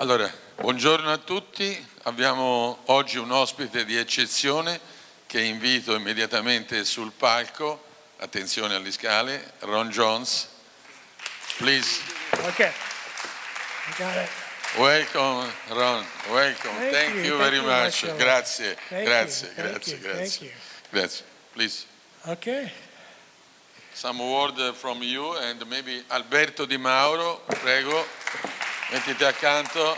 Allora, buongiorno a tutti. Abbiamo oggi un ospite di eccezione che invito immediatamente sul palco. Attenzione alle scale. Ron Jones. Please. Okay. I got it. Welcome, Ron. Welcome. Thank you very much. Marcello. Grazie. Thank Grazie. you. Grazie. Thank Grazie. you. Grazie. Please. Okay. Some word from you and maybe Alberto Di Mauro, prego, mettiti accanto,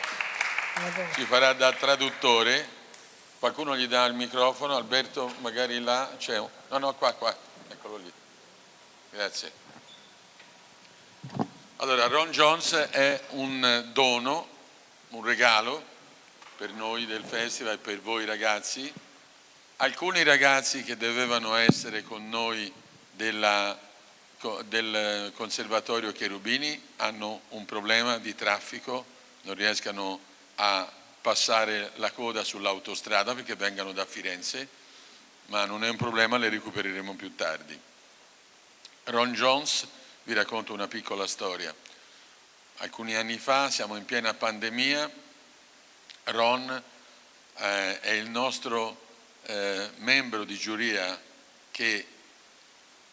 ci farà da traduttore. Qualcuno gli dà il microfono, Alberto magari là, c'è un... No, qua, eccolo lì. Grazie. Allora, Ron Jones è un dono, un regalo per noi del festival e per voi ragazzi. Alcuni ragazzi che dovevano essere con noi del Conservatorio Cherubini hanno un problema di traffico, non riescano a passare la coda sull'autostrada perché vengono da Firenze, ma non è un problema, le recupereremo più tardi. Ron Jones, vi racconto una piccola storia. Alcuni anni fa, siamo in piena pandemia, Ron è il nostro membro di giuria che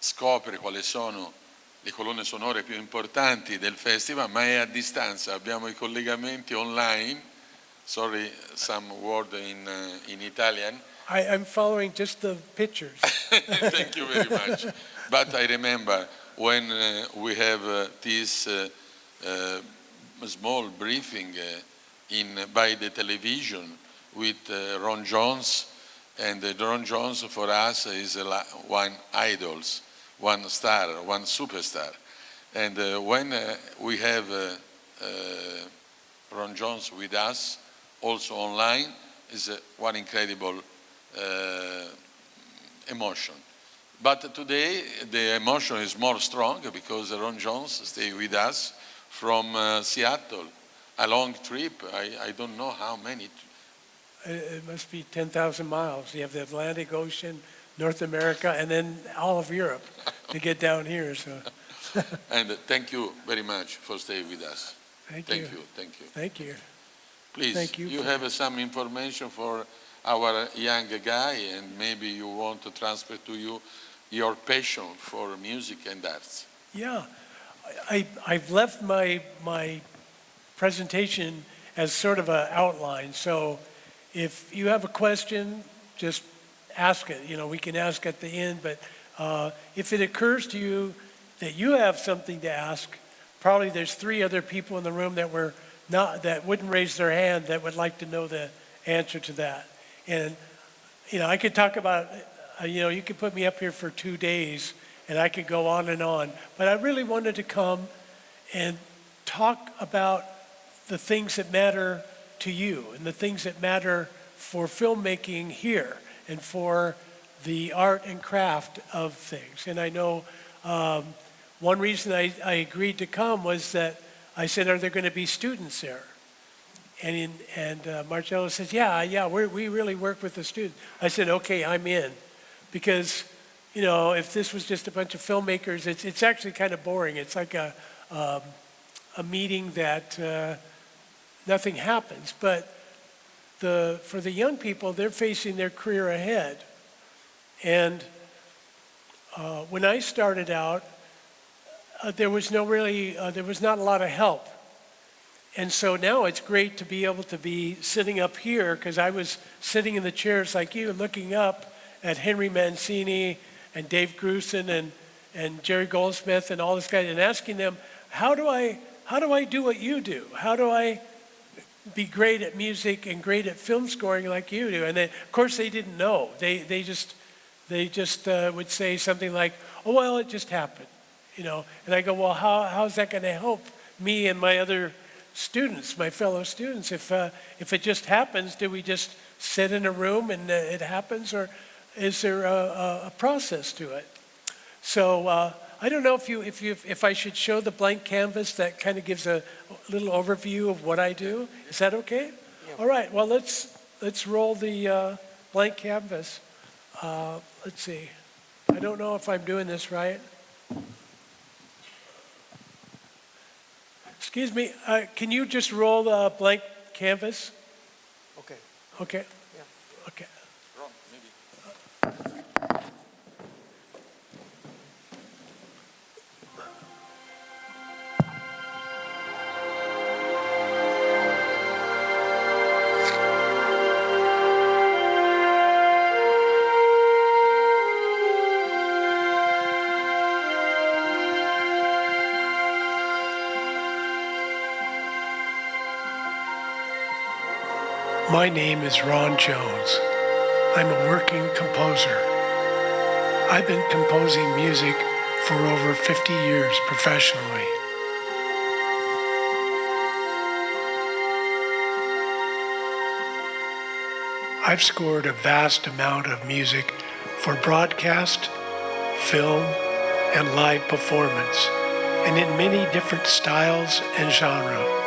scopre quali sono le colonne sonore più importanti del festival, ma è a distanza, abbiamo i collegamenti online. Sorry, some word in Italian. I'm following just the pictures. Thank you very much. But I remember when we have this small briefing by the television with Ron Jones, and Ron Jones for us is one idols, one star, one superstar. And when we have Ron Jones with us, also online, is one incredible emotion. But today the emotion is more strong because Ron Jones stay with us from Seattle, a long trip. I don't know how many. It must be 10,000 miles. You have the Atlantic Ocean, North America, and then all of Europe to get down here. So. And thank you very much for staying with us. Thank you. Thank you. Please, thank you have some information for our young guy, and maybe you want to transfer to you your passion for music and arts. Yeah, I've left my presentation as sort of an outline. So if you have a question, just ask it. We can ask at the end, but if it occurs to you that you have something to ask, probably there's 3 other people in the room that wouldn't raise their hand that would like to know the answer to that. And I could talk about, you could put me up here for 2 days and I could go on and on, but I really wanted to come and talk about the things that matter to you and the things that matter for filmmaking here and for the art and craft of things. And I know one reason I agreed to come was that I said, are there going to be students there? And Marcello says, yeah, we really work with the students. I said, okay, I'm in. Because, if this was just a bunch of filmmakers, it's actually kind of boring. It's like a meeting that nothing happens. But for the young people, they're facing their career ahead. And when I started out, there was not a lot of help. And so now it's great to be able to be sitting up here, because I was sitting in the chairs like you, looking up at Henry Mancini and Dave Grusin and Jerry Goldsmith and all this guys, and asking them, how do I do what you do? How do I be great at music and great at film scoring like you do? And of course they didn't know. They just would say something like, oh well, it just happened, And I go, well, how's that going to help me and my other students, my fellow students? If it just happens, do we just sit in a room and it happens, or is there a process to it? So I don't know if I should show the blank canvas that kind of gives a little overview of what I do. Is that okay? Yeah. All right. Well, let's roll the blank canvas. Let's see. I don't know if I'm doing this right. Excuse me, can you just roll the blank canvas? Okay. Okay. Yeah. Okay. Ron, maybe. My name is Ron Jones. I'm a working composer. I've been composing music for over 50 years professionally. I've scored a vast amount of music for broadcast, film, and live performance, and in many different styles and genres.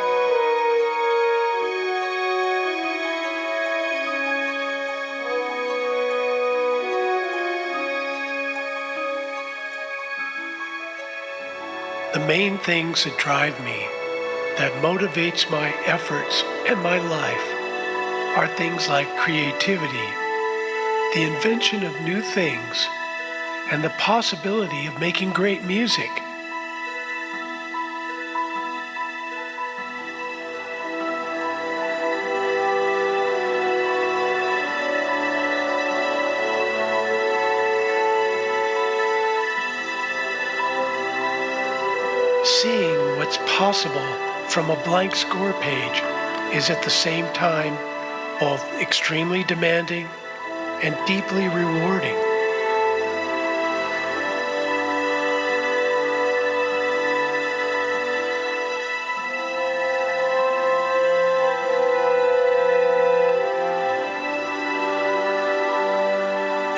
The main things that drive me, that motivates my efforts and my life, are things like creativity, the invention of new things, and the possibility of making great music. Seeing what's possible from a blank score page is at the same time both extremely demanding and deeply rewarding.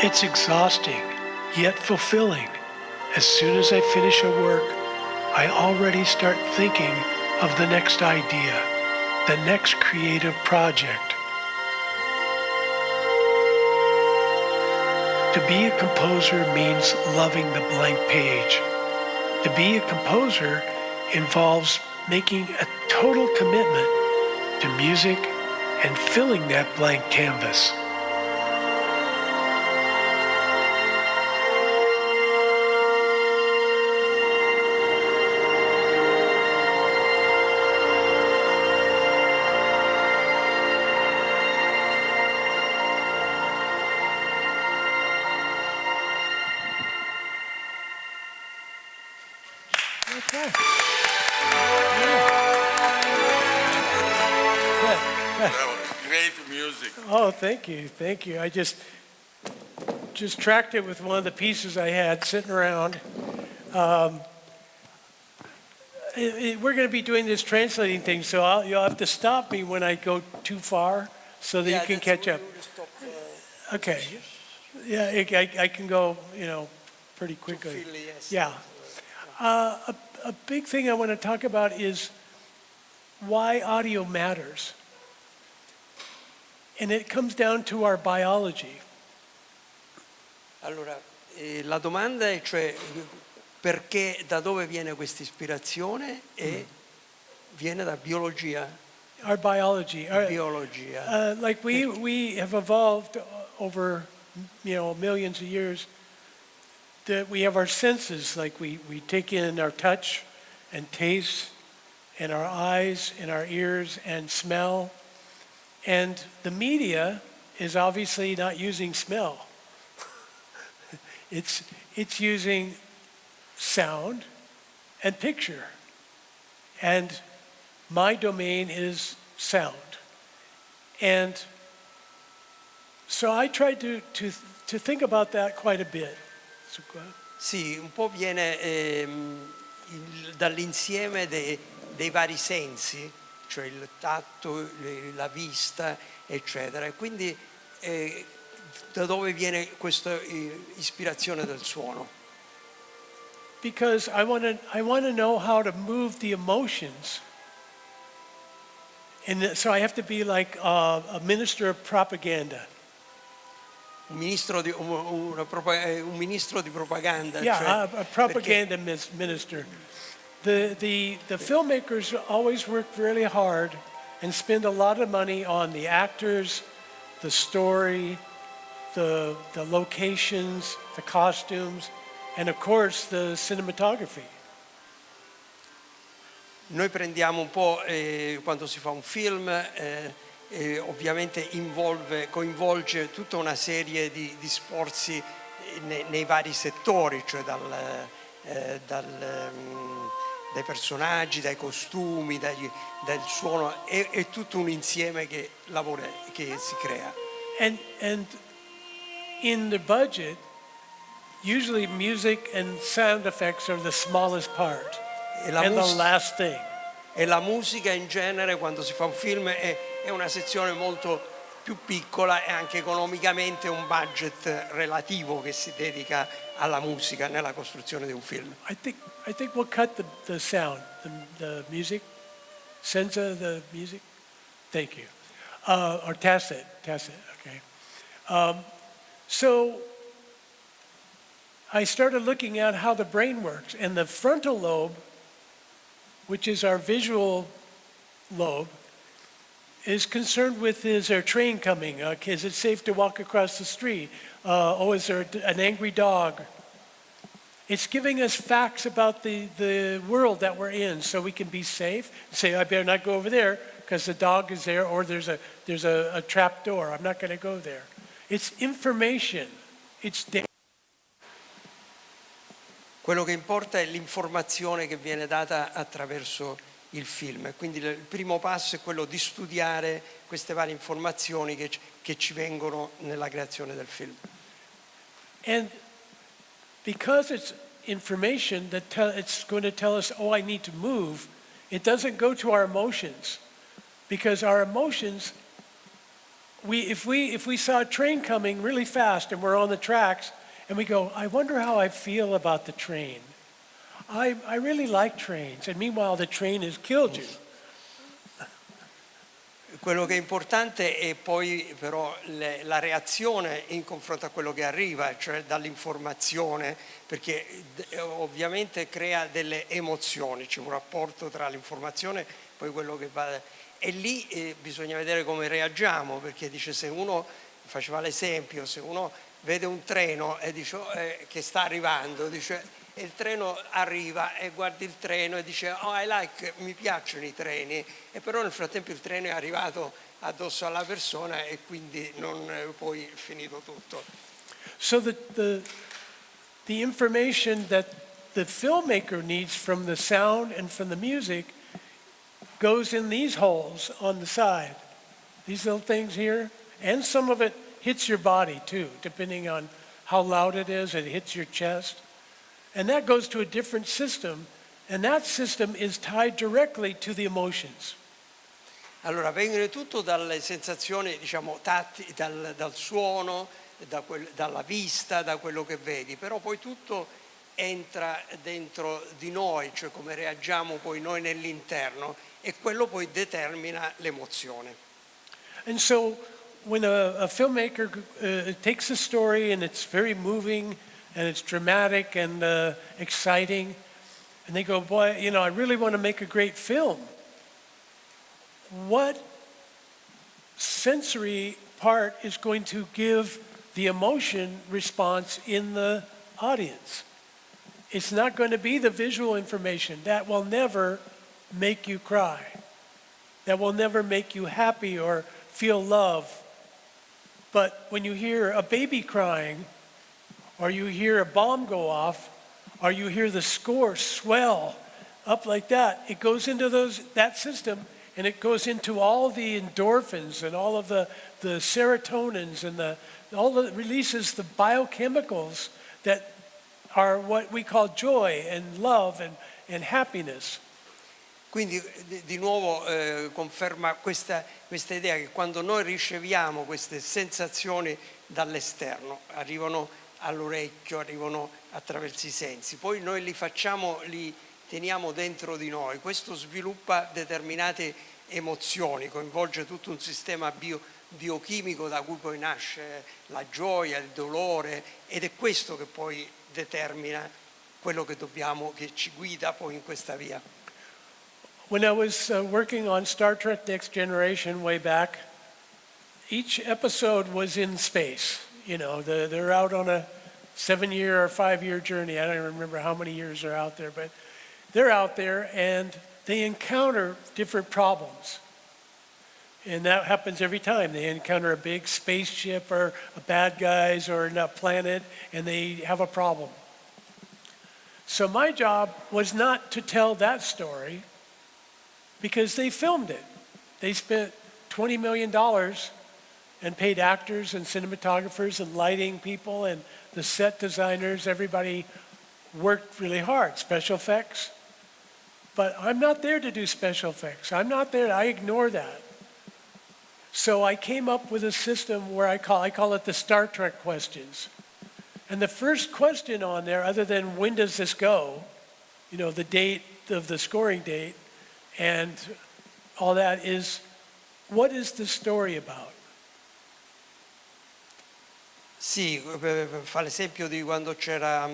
It's exhausting, yet fulfilling. As soon as I finish a work, I already start thinking of the next idea, the next creative project. To be a composer means loving the blank page. To be a composer involves making a total commitment to music and filling that blank canvas. Okay. Great music. Oh, thank you, thank you. I just tracked it with one of the pieces I had sitting around. We're going to be doing this translating thing, so you'll have to stop me when I go too far so that you can catch up. Okay. Yeah, I can go, pretty quickly. Yeah. A big thing I want to talk about is why audio matters. And it comes down to our biology. Allora, la domanda è cioè perché, da dove viene questa ispirazione e viene da biologia. Our biology. Biologia. Like we have evolved over, millions of years. That we have our senses, like we take in our touch and taste and our eyes and our ears and smell. And the media is obviously not using smell. It's using sound and picture. And my domain is sound. And so I tried to think about that quite a bit. Sì, un po' viene dall'insieme dei vari sensi, cioè il tatto, la vista, eccetera. E quindi da dove viene questa ispirazione del suono? Because I want to know how to move the emotions. And so I have to be like a minister of propaganda. Un ministro di propaganda. Yeah, cioè, a propaganda minister. The filmmakers always work really hard and spend a lot of money on the actors, the story, the locations, the costumes, and of course the cinematography. Noi prendiamo un po', quando si fa un film, ovviamente coinvolge tutta una serie di sforzi nei vari settori, cioè dai personaggi, dai costumi, dal suono, è tutto un insieme che si crea. And in the budget, usually music and sound effects are the smallest part and the last thing. E la musica in genere, quando si fa un film, è una sezione molto più piccola e anche economicamente un budget relativo che si dedica alla musica nella costruzione di un film. I think we'll cut the sound, the music, senza the music. Thank you. Or tacit, okay. So I started looking at how the brain works, and the frontal lobe, which is our visual lobe, is concerned with, is there a train coming? Is it safe to walk across the street? Is there an angry dog? It's giving us facts about the world that we're in so we can be safe. Say, I better not go over there because the dog is there, or there's a trap door. I'm not going to go there. It's information. It's data. Quello che importa è l'informazione che viene data attraverso il film. Quindi il primo passo è quello di studiare queste varie informazioni che ci vengono nella creazione del film. And because it's information that it's going to tell us, oh, I need to move, it doesn't go to our emotions. Because our emotions, if we saw a train coming really fast and we're on the tracks, and we go, I wonder how I feel about the train. I really like trains, and meanwhile the train has killed you. Quello che è importante è poi però la reazione in confronto a quello che arriva, cioè dall'informazione, perché ovviamente crea delle emozioni, c'è un rapporto tra l'informazione e poi quello che va. E lì bisogna vedere come reagiamo, perché dice, se uno, faceva l'esempio, se uno vede un treno e dice che sta arrivando, dice, e il treno arriva e guardi il treno e dice, oh, mi piacciono i treni, e però nel frattempo il treno è arrivato addosso alla persona e quindi non poi è finito tutto. So the information that the filmmaker needs from the sound and from the music goes in these holes on the side, these little things here, and some of it hits your body too, depending on how loud it is, it hits your chest. And that goes to a different system, and that system is tied directly to the emotions. Allora, vengono tutto dalle sensazioni, diciamo, dal suono, dalla vista, da quello che vedi, però poi tutto entra dentro di noi, cioè come reagiamo poi noi nell'interno, e quello poi determina l'emozione. And so when a filmmaker takes a story and it's very moving and it's dramatic and exciting, and they go, boy, I really want to make a great film. What sensory part is going to give the emotion response in the audience? It's not going to be the visual information. That will never make you cry. That will never make you happy or feel love. But when you hear a baby crying, or you hear a bomb go off, or you hear the score swell up like that, it goes into that system, and it goes into all the endorphins and all of the serotonins and releases the biochemicals that are what we call joy and love and happiness. Quindi di nuovo conferma questa idea che quando noi riceviamo queste sensazioni dall'esterno, arrivano all'orecchio, arrivano attraverso i sensi, poi noi li teniamo dentro di noi, questo sviluppa determinate emozioni, coinvolge tutto un sistema biochimico da cui poi nasce la gioia, il dolore, ed è questo che poi determina quello che ci guida poi in questa via. When I was working on Star Trek Next Generation way back, each episode was in space. You know, they're out on a 7-year or 5-year journey. I don't even remember how many years they're out there, but they're out there and they encounter different problems. And that happens every time. They encounter a big spaceship or a bad guys or a planet and they have a problem. So my job was not to tell that story because they filmed it. They spent $20 million and paid actors and cinematographers and lighting people and the set designers. Everybody worked really hard, special effects. But I'm not there to do special effects. I'm not there, I ignore that. So I came up with a system where I call it the Star Trek questions. And the first question on there, other than when does this go, you know, the date of the scoring date and all that, is what is the story about? Sì, fa l'esempio di quando c'era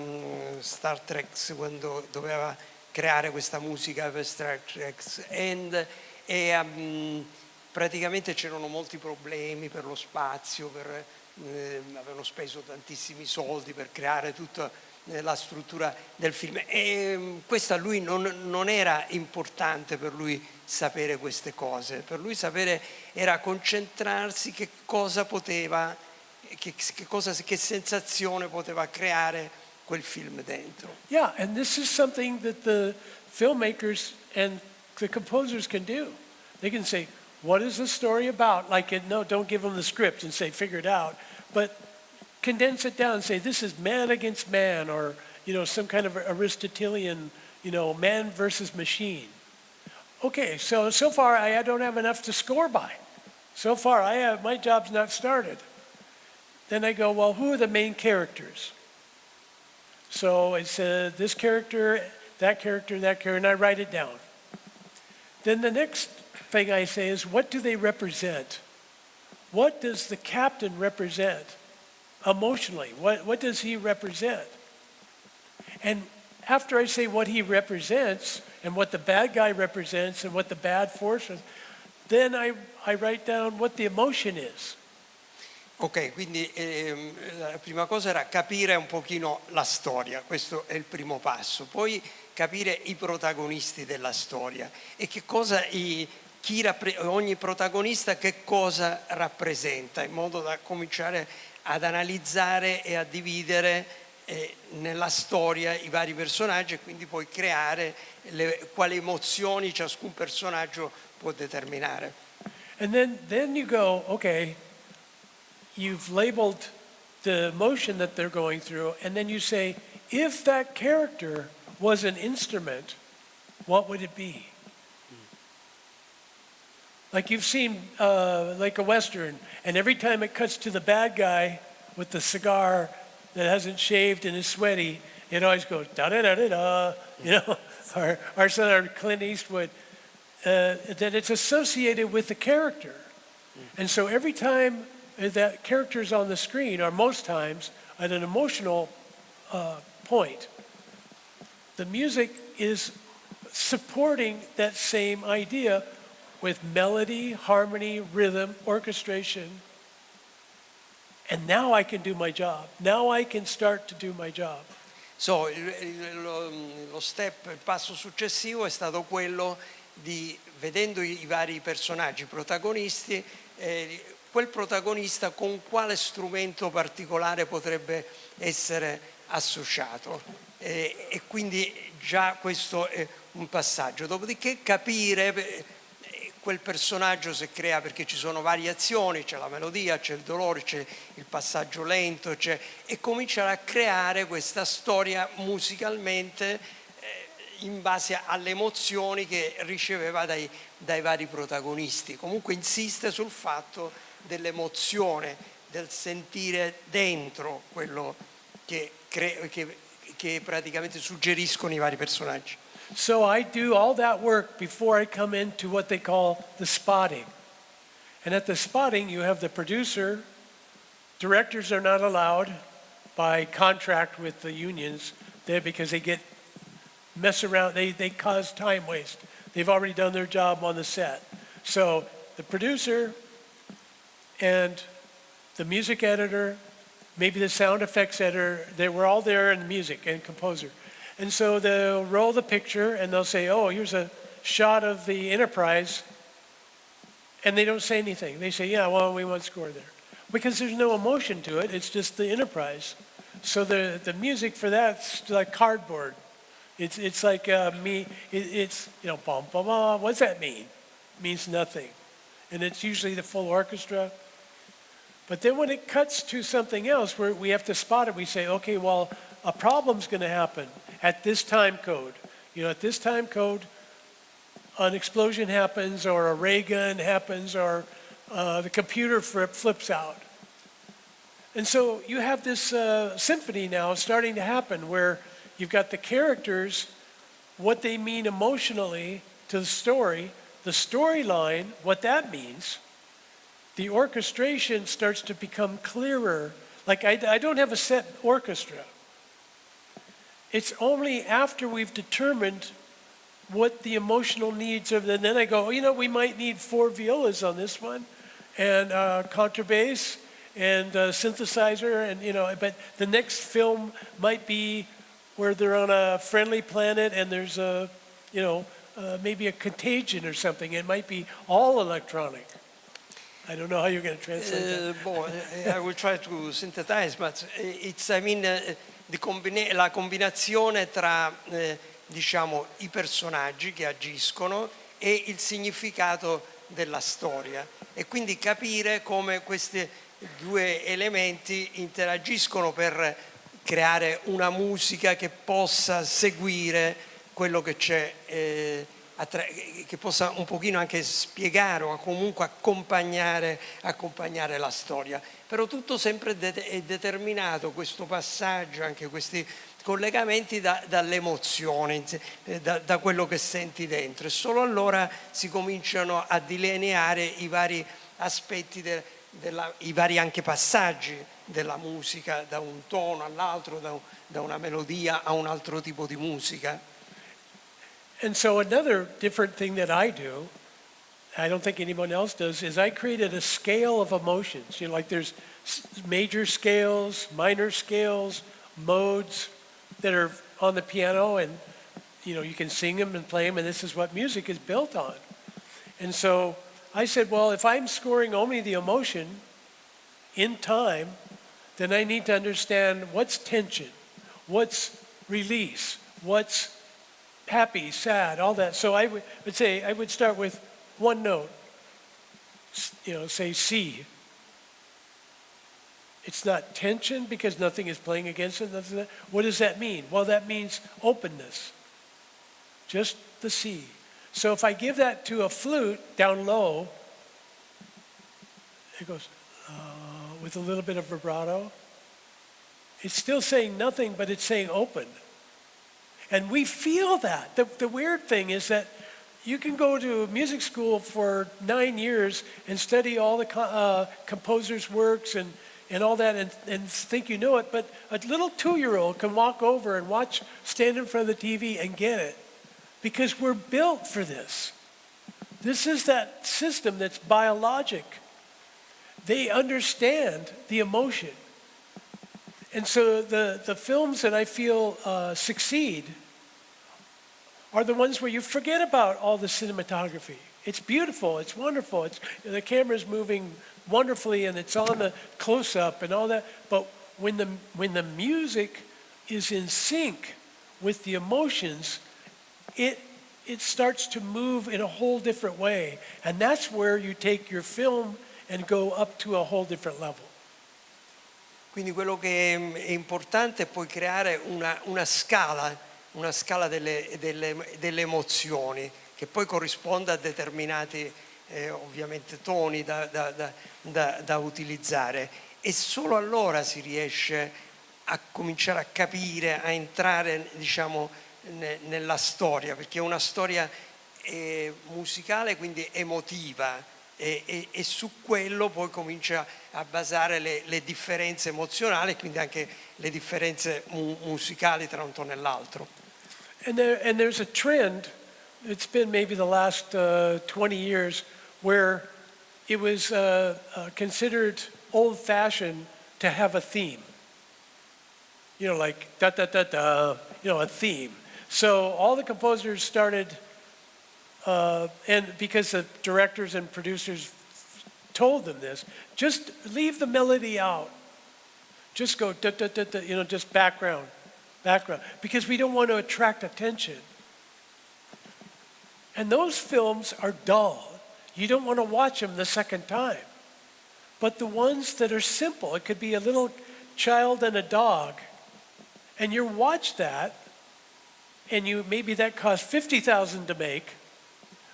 Star Trek, quando doveva creare questa musica per Star Trek e praticamente c'erano molti problemi per lo spazio, avevano speso tantissimi soldi per creare tutta la struttura del film e questo a lui non era importante per lui sapere queste cose, per lui sapere era concentrarsi che cosa poteva, che sensazione poteva creare quel film dentro. Yeah, and this is something that the filmmakers and the composers can do. They can say, what is the story about? No, don't give them the script and say, figure it out. But condense it down and say, this is man against man, or, you know, some kind of Aristotelian, you know, man versus machine. Okay, so far I don't have enough to score by. So far my job's not started. Then I go, well, who are the main characters? So it's this character, that character, that character, and I write it down. Then the next thing I say is, what do they represent? What does the captain represent emotionally? What does he represent? And after I say what he represents and what the bad guy represents and what the bad force is, then I write down what the emotion is. Ok, quindi la prima cosa era capire un pochino la storia, questo è il primo passo, poi capire i protagonisti della storia e che cosa ogni protagonista che cosa rappresenta, in modo da cominciare ad analizzare e a dividere nella storia i vari personaggi e quindi poi creare quali emozioni ciascun personaggio può determinare. And then you go, okay, you've labeled the emotion that they're going through, and then you say, if that character was an instrument, what would it be? Like you've seen like a Western, and every time it cuts to the bad guy with the cigar that hasn't shaved and is sweaty, it always goes da-da-da-da-da, you know, our son, Clint Eastwood, that it's associated with the character. And so every time that character is on the screen, or most times at an emotional point, the music is supporting that same idea with melody, harmony, rhythm, orchestration. And now I can do my job. Now I can start to do my job. So, il passo successivo è stato quello di, vedendo i vari personaggi protagonisti, quel protagonista con quale strumento particolare potrebbe essere associato. E quindi già questo è un passaggio. Dopodiché capire quel personaggio se crea, perché ci sono variazioni, c'è la melodia, c'è il dolore, c'è il passaggio lento, e cominciare a creare questa storia musicalmente in base alle emozioni che riceveva dai vari protagonisti. Comunque insiste sul fatto dell'emozione, del sentire dentro quello che praticamente suggeriscono i vari personaggi. So I do all that work before I come into what they call the spotting. And at the spotting, you have the producer. Directors are not allowed by contract with the unions there because they mess around, they cause time waste. They've already done their job on the set. So the producer and the music editor, maybe the sound effects editor, they were all there in the music and composer. And so they'll roll the picture and they'll say, oh, here's a shot of the Enterprise. And they don't say anything. They say, yeah, well, we want score there. Because there's no emotion to it. It's just the Enterprise. So the music for that's like cardboard. It's like it's, you know, bum, bum, bum. What's that mean? It means nothing. And it's usually the full orchestra. But then when it cuts to something else where we have to spot it, we say, okay, well, a problem's going to happen at this time code. You know, at this time code, an explosion happens, or a ray gun happens, or the computer flips out. And so you have this symphony now starting to happen where you've got the characters, what they mean emotionally to the storyline, what that means. The orchestration starts to become clearer. Like I don't have a set orchestra. It's only after we've determined what the emotional needs are, and then I go, you know, we might need 4 violas on this one, and contrabass, and synthesizer, and you know, but the next film might be where they're on a friendly planet and there's a, you know, maybe a contagion or something. It might be all electronic. I don't know how you're going to translate that. I will try to synthesize, but it's, I mean, la combinazione tra diciamo i personaggi che agiscono e il significato della storia, e quindi capire come questi due elementi interagiscono per creare una musica che possa seguire quello che c'è, che possa un pochino anche spiegare o comunque accompagnare la storia. Però tutto sempre è determinato, questo passaggio, anche questi collegamenti dalle emozioni, da quello che senti dentro, e solo allora si cominciano a delineare i vari aspetti, i vari anche passaggi della musica, da un tono all'altro, da una melodia a un altro tipo di musica. And so another different thing that I do, I don't think anyone else does, is I created a scale of emotions. You know, like there's major scales, minor scales, modes that are on the piano, and you know, you can sing them and play them, and this is what music is built on. And so I said, well, if I'm scoring only the emotion in time, then I need to understand what's tension, what's release, what's happy, sad, all that. So I would say, I would start with one note, you know, say C. It's not tension because nothing is playing against it. Nothing. What does that mean? Well, that means openness. Just the C. So if I give that to a flute down low, it goes with a little bit of vibrato. It's still saying nothing, but it's saying open. And we feel that. The weird thing is that you can go to music school for 9 years and study all the composers' works and all that and think you know it, but a little 2-year-old can walk over and stand in front of the TV and get it, because we're built for this. This is that system that's biologic. They understand the emotion. And so the films that I feel succeed are the ones where you forget about all the cinematography. It's beautiful, it's wonderful, the camera's moving wonderfully and it's on the close-up and all that, but when the music is in sync with the emotions, it starts to move in a whole different way. And that's where you take your film and go up to a whole different level. Quindi quello che è importante è poi creare una scala delle emozioni, che poi corrisponde a determinati ovviamente toni da utilizzare, e solo allora si riesce a cominciare a capire, a entrare, diciamo, nella storia, perché è una storia musicale, quindi emotiva, e su quello poi comincia a basare le differenze emozionali, quindi anche le differenze musicali tra un tono e l'altro. And there's a trend it's been maybe the last 20 years where it was considered old-fashioned to have a theme. You know, like da da da da, you know, a theme. So all the composers started, and because the directors and producers told them this, just leave the melody out. Just go da da da da, you know, just background, because we don't want to attract attention. And those films are dull. You don't want to watch them the second time. But the ones that are simple, it could be a little child and a dog, and you watch that, and maybe that costs $50,000 to make,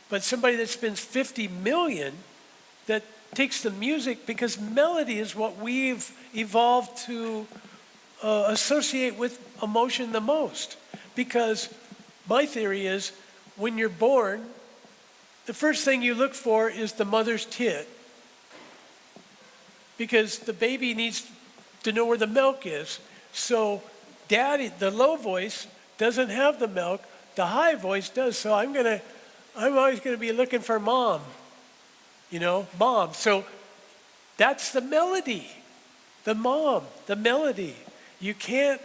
but somebody that spends $50 million that takes the music, because melody is what we've evolved to associate with emotion the most. Because my theory is, when you're born, the first thing you look for is the mother's tit. Because the baby needs to know where the milk is. So daddy, the low voice, doesn't have the milk, the high voice does. So I'm always gonna be looking for mom. You know, mom. So that's the melody. The mom, the melody. You can't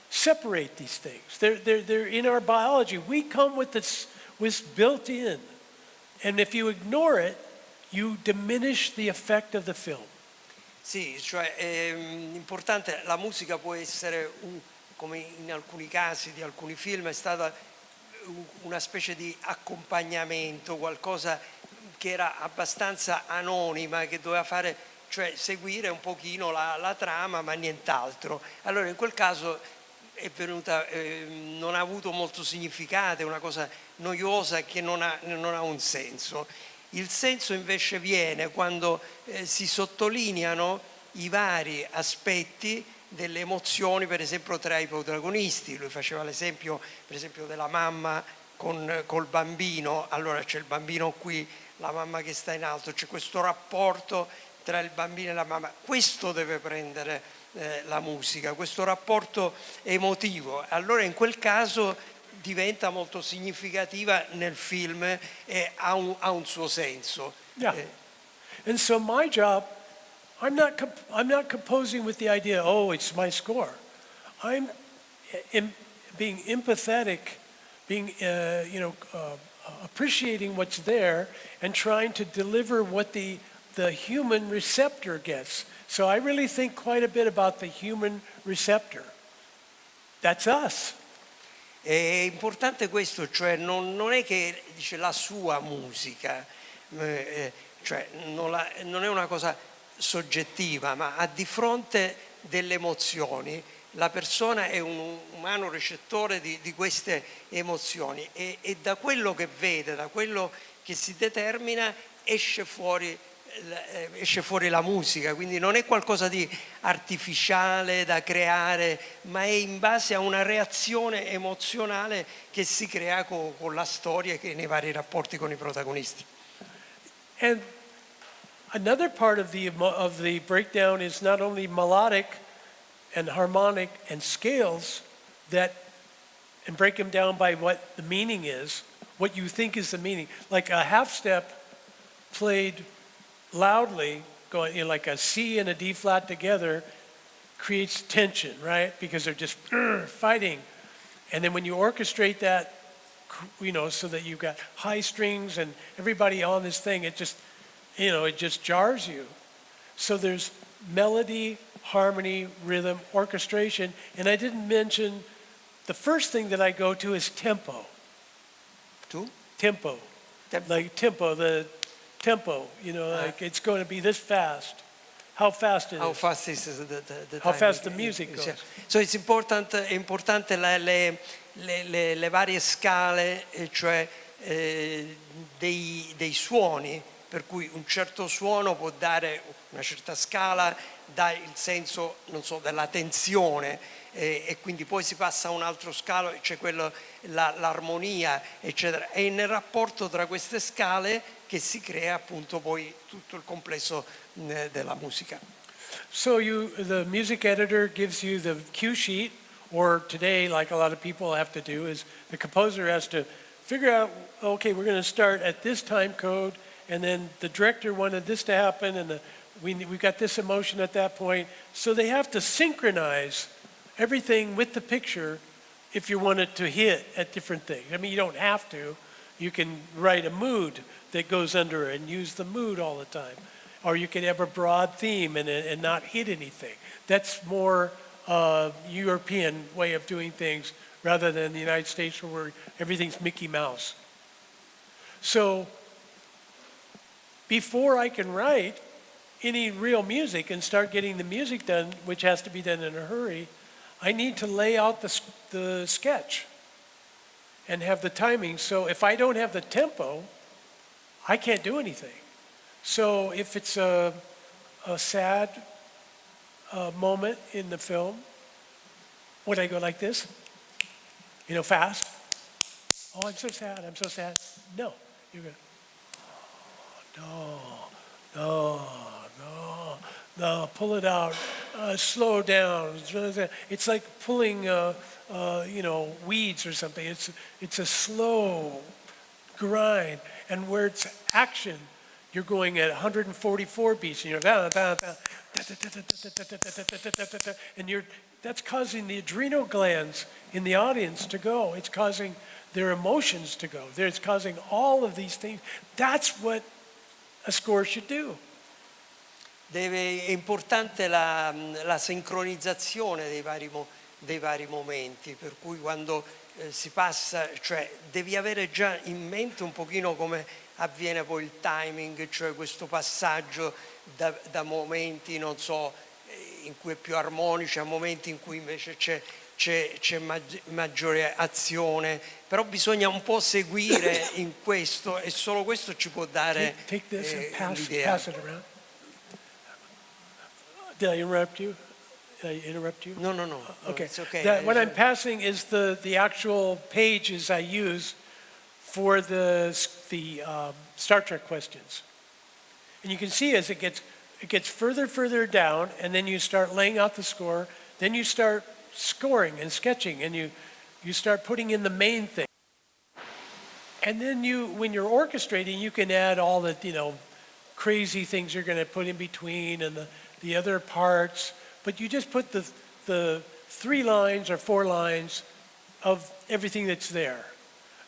separate these things. They're in our biology. We come with this built in. And if you ignore it, you diminish the effect of the film. Sì, cioè è importante, la musica può essere, come in alcuni casi di alcuni film, è stata una specie di accompagnamento, qualcosa che era abbastanza anonima, che doveva fare, cioè seguire un pochino la trama, ma nient'altro. Allora in quel caso è venuta, non ha avuto molto significato, è una cosa noiosa che non ha un senso. Il senso invece viene quando si sottolineano i vari aspetti delle emozioni, per esempio tra i protagonisti. Lui faceva l'esempio, per esempio, della mamma col bambino. Allora c'è il bambino qui, la mamma che sta in alto, c'è questo rapporto tra il bambino e la mamma. Questo deve prendere la musica, questo rapporto emotivo. Allora in quel caso diventa molto significativa nel film e ha un suo senso. Yeah. And so my job, I'm not composing with the idea, oh, it's my score. I'm being empathetic, being appreciating what's there and trying to deliver what the human receptor gets. So I really think quite a bit about the human receptor. That's us. È importante questo, cioè non è che dice la sua musica, cioè non è una cosa soggettiva, ma ha di fronte delle emozioni. La persona è un umano recettore di queste emozioni e da quello che vede, da quello che si determina, esce fuori la musica, quindi non è qualcosa di artificiale da creare, ma è in base a una reazione emozionale che si crea con la storia e nei vari rapporti con i protagonisti. And another part of the breakdown is not only melodic and harmonic and scales and break them down by what the meaning is, what you think is the meaning. Like a half step played loudly, going like a C and a D flat together, creates tension, right? Because they're just fighting. And then when you orchestrate that, so that you've got high strings and everybody on this thing, it just jars you. So there's melody, harmony, rhythm, orchestration. And I didn't mention, the first thing that I go to is tempo. Tempo. Like tempo, the tempo, like it's going to be this fast. How fast it is. How fast is the How time fast the music goes. So it's important, è importante le varie scale, cioè dei suoni, per cui un certo suono può dare una certa scala, dà il senso, non so, della tensione, e quindi poi si passa a un altro scalo, c'è l'armonia, eccetera. E nel rapporto tra queste scale che si crea appunto poi tutto il complesso della musica. So the music editor gives you the cue sheet, Or today, like a lot of people have to do, is the composer has to figure out, okay, we're going to start at this time code, and then the director wanted this to happen, and we got this emotion at that point. So they have to synchronize everything with the picture if you want it to hit at different things. I mean, you don't have to. You can write a mood that goes under it and use the mood all the time. Or you can have a broad theme and not hit anything. That's more European way of doing things rather than the United States where everything's Mickey Mouse. So before I can write any real music and start getting the music done, which has to be done in a hurry, I need to lay out the sketch and have the timing. So if I don't have the tempo, I can't do anything. So if it's a sad moment in the film, would I go like this? You know, fast? Oh, I'm so sad, I'm so sad. No, you're going, oh, no, pull it out, slow down. It's like pulling, weeds or something. It's a slow grind. And where it's action, you're going at 144 beats, and you're and that's causing the adrenal glands in the audience to go. It's causing their emotions to go. It's causing all of these things. That's what a score should do. È importante la sincronizzazione dei vari momenti, per cui quando si passa, cioè devi avere già in mente un pochino come avviene poi il timing, cioè questo passaggio da momenti, non so, in cui è più armonici a momenti in cui invece c'è maggiore azione, però bisogna un po' seguire in questo e solo questo ci può dare l'idea. Pass it around. Did I interrupt you? No. Okay. It's okay. What I'm passing is the actual pages I use for the Star Trek questions. And you can see as it gets further down, and then you start laying out the score, then you start scoring and sketching, and you start putting in the main thing. And then when you're orchestrating, you can add all the, crazy things you're going to put in between and the other parts, but you just put the 3 lines or 4 lines of everything that's there,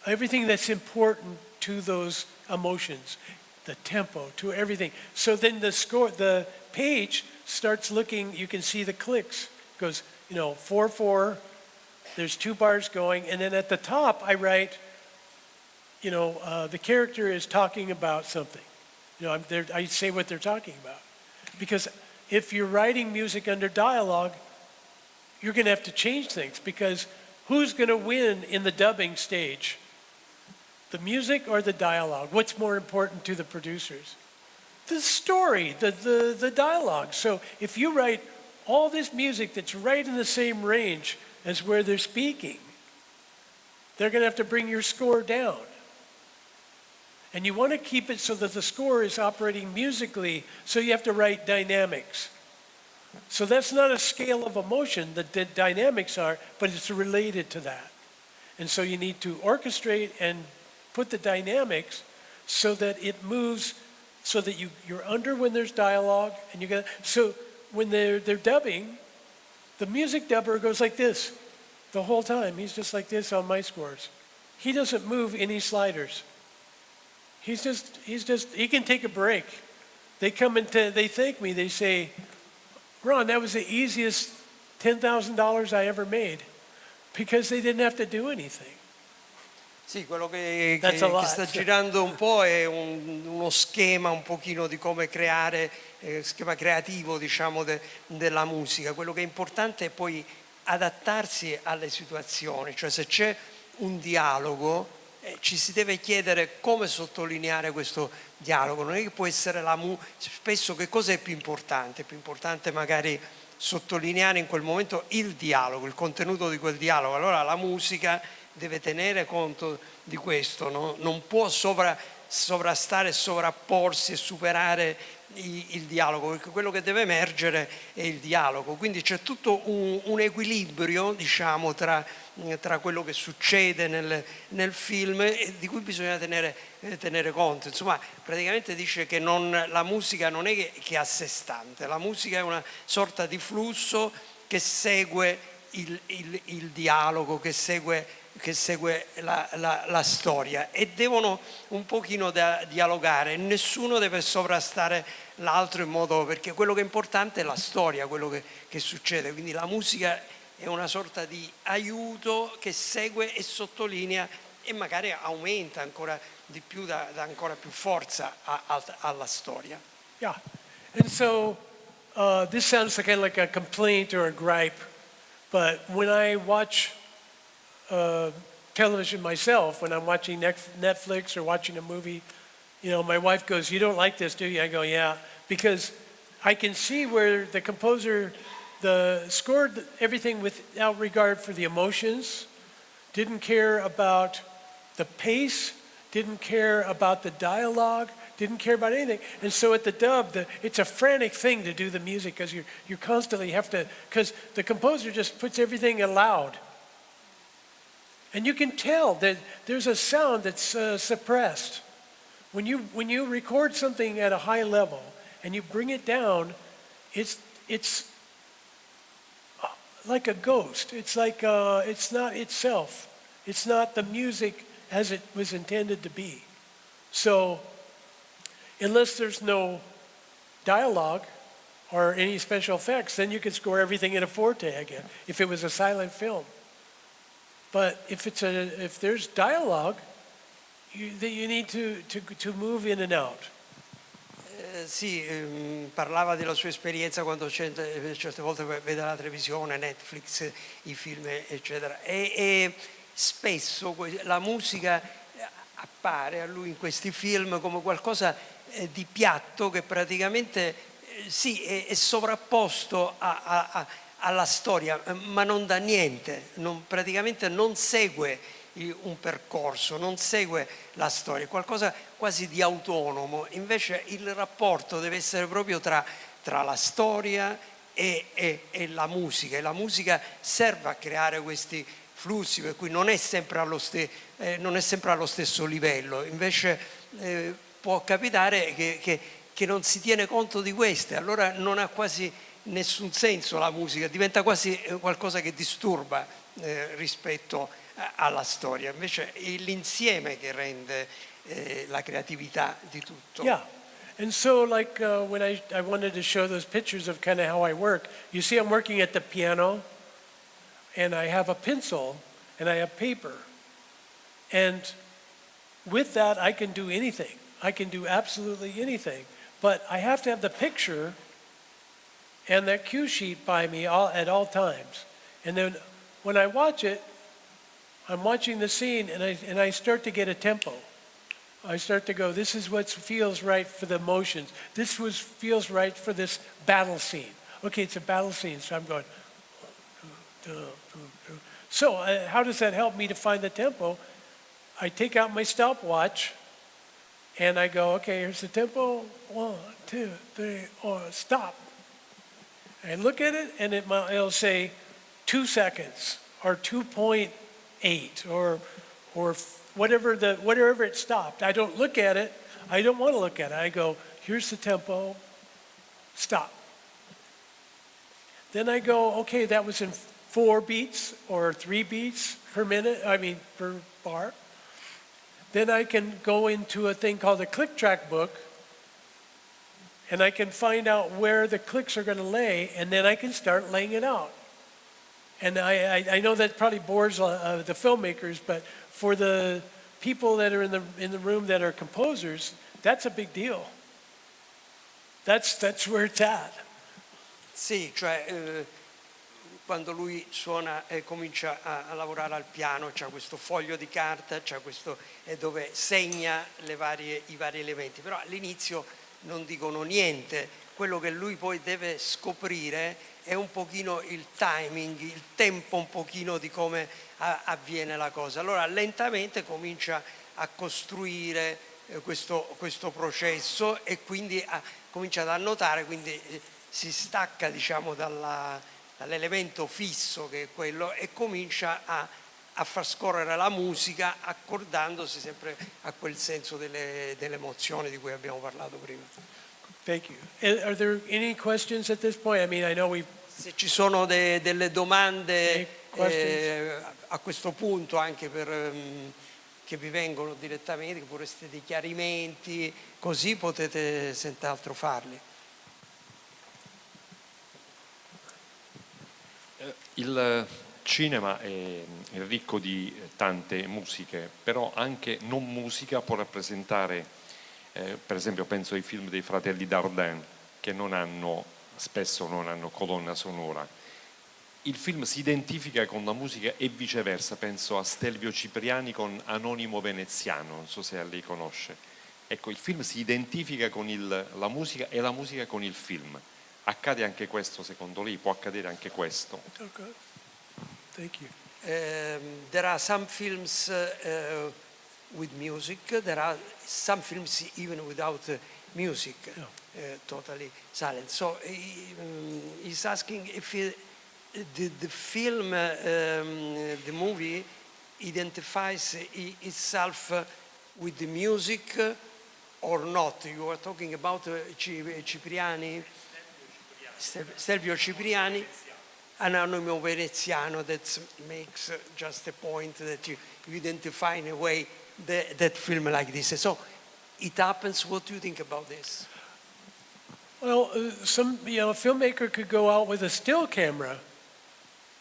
everything that's important to those emotions, the tempo, to everything. So then the page starts looking, you can see the clicks. It goes, 4/4, there's 2 bars going, and then at the top I write, the character is talking about something. I say what they're talking about. Because if you're writing music under dialogue, you're going to have to change things, because who's going to win in the dubbing stage? The music or the dialogue? What's more important to the producers? The story, the dialogue. So if you write all this music that's right in the same range as where they're speaking, they're going to have to bring your score down. And you want to keep it so that the score is operating musically, so you have to write dynamics. So that's not a scale of emotion, the dynamics are, but it's related to that. And so you need to orchestrate and put the dynamics so that it moves, so that you're under when there's dialogue, and so when they're dubbing, the music dubber goes like this the whole time. He's just like this on my scores. He doesn't move any sliders. He can take a break. They come they thank me, they say, Ron, that was the easiest $10,000 I ever made, because they didn't have to do anything. Sì, quello che sta So. girando un po' è uno schema un pochino di come creare, schema creativo, diciamo, della musica. Quello che è importante è poi adattarsi alle situazioni, cioè se c'è un dialogo ci si deve chiedere come sottolineare questo dialogo. Non è che può essere spesso che cosa è più importante? È più importante magari sottolineare in quel momento il dialogo, il contenuto di quel dialogo. Allora la musica deve tenere conto di questo, no? Non può sovrastare, sovrapporsi e superare il dialogo, perché quello che deve emergere è il dialogo. Quindi c'è tutto un equilibrio, diciamo, tra quello che succede nel film e di cui bisogna tenere conto. Insomma, praticamente dice che la musica non è che è a sé stante, la musica è una sorta di flusso che segue il dialogo, che segue la storia, e devono un pochino dialogare, nessuno deve sovrastare l'altro perché quello che è importante è la storia, quello che succede, quindi la musica è una sorta di aiuto che segue e sottolinea e magari aumenta ancora di più, dà ancora più forza alla storia. Yeah. And so this sounds kind of like a complaint or a gripe, but when I watch television myself, when I'm watching Netflix or watching a movie, my wife goes, "You don't like this, do you?" I go, "Yeah," because I can see where the composer scored everything without regard for the emotions, didn't care about the pace, didn't care about the dialogue, didn't care about anything. And so at the dub, it's a frantic thing to do the music because you constantly have to, because the composer just puts everything aloud. And you can tell that there's a sound that's suppressed. When you record something at a high level and you bring it down, it's like a ghost. It's like it's not itself. It's not the music as it was intended to be. So unless there's no dialogue or any special effects, then you could score everything in a forte again, if it was a silent film. But if there's dialogue, you need to move in and out. Sì, parlava della sua esperienza quando certe volte vede la televisione, Netflix, i film, eccetera. E spesso la musica appare a lui in questi film come qualcosa di piatto che praticamente sì, è sovrapposto alla storia, ma non dà niente, praticamente non segue un percorso, non segue la storia, è qualcosa quasi di autonomo. Invece il rapporto deve essere proprio tra la storia e la musica, e la musica serve a creare questi flussi, per cui non è sempre allo stesso livello. Invece può capitare che non si tiene conto di queste, allora non ha quasi nessun senso la musica, diventa quasi qualcosa che disturba rispetto alla storia. Invece è l'insieme che rende la creatività di tutto. Yeah. And so like when I wanted to show those pictures of kind of how I work, you see I'm working at the piano and I have a pencil and I have paper. And with that I can do anything. I can do absolutely anything. But I have to have the picture and that cue sheet by me at all times. And then when I watch it, I'm watching the scene and I start to get a tempo. I start to go, this is what feels right for the emotions. This feels right for this battle scene. Okay, it's a battle scene, so I'm going. So how does that help me to find the tempo? I take out my stopwatch and I go, okay, here's the tempo. 1, 2, 3, 4, stop. I look at it and it'll say 2 seconds or 2.8 or whatever it stopped. I don't look at it. I don't want to look at it. I go, here's the tempo, stop. Then I go, okay, that was in 4 beats or 3 beats per bar. Then I can go into a thing called a click track book, and I can find out where the clicks are going to lay, and then I can start laying it out. And I know that probably bores the filmmakers, but for the people that are in the room that are composers, that's a big deal. That's where it's at. Sì, cioè quando lui suona e comincia a lavorare al piano, c'ha questo foglio di carta, c'ha questo dove segna i vari elementi, però all'inizio non dicono niente. Quello che lui poi deve scoprire è un pochino il timing, il tempo un pochino di come avviene la cosa. Allora lentamente comincia a costruire questo processo e quindi comincia ad annotare, quindi si stacca diciamo dall'elemento fisso che è quello e comincia a far scorrere la musica accordandosi sempre a quel senso delle emozioni di cui abbiamo parlato prima. Thank you. Are there any questions at this point? I mean, I know we. Se ci sono delle domande a questo punto anche che vi vengono direttamente, che vorreste dei chiarimenti, così potete senz'altro farli. Il cinema è ricco di tante musiche, però anche non musica può rappresentare, per esempio penso ai film dei fratelli Dardenne, che spesso non hanno colonna sonora. Il film si identifica con la musica e viceversa, penso a Stelvio Cipriani con Anonimo Veneziano, non so se lei conosce. Ecco, il film si identifica con la musica e la musica con il film. Accade anche questo, secondo lei? Può accadere anche questo? Okay. Thank you. There are some films with music, there are some films even without music, totally silent. So he's asking if the film, the movie identifies itself with the music or not. You were talking about Cipriani, Stelvio Cipriani, Anonimo Veneziano. That makes just a point that you identify in a way that film like this. So it happens. What do you think about this? Well, a filmmaker could go out with a still camera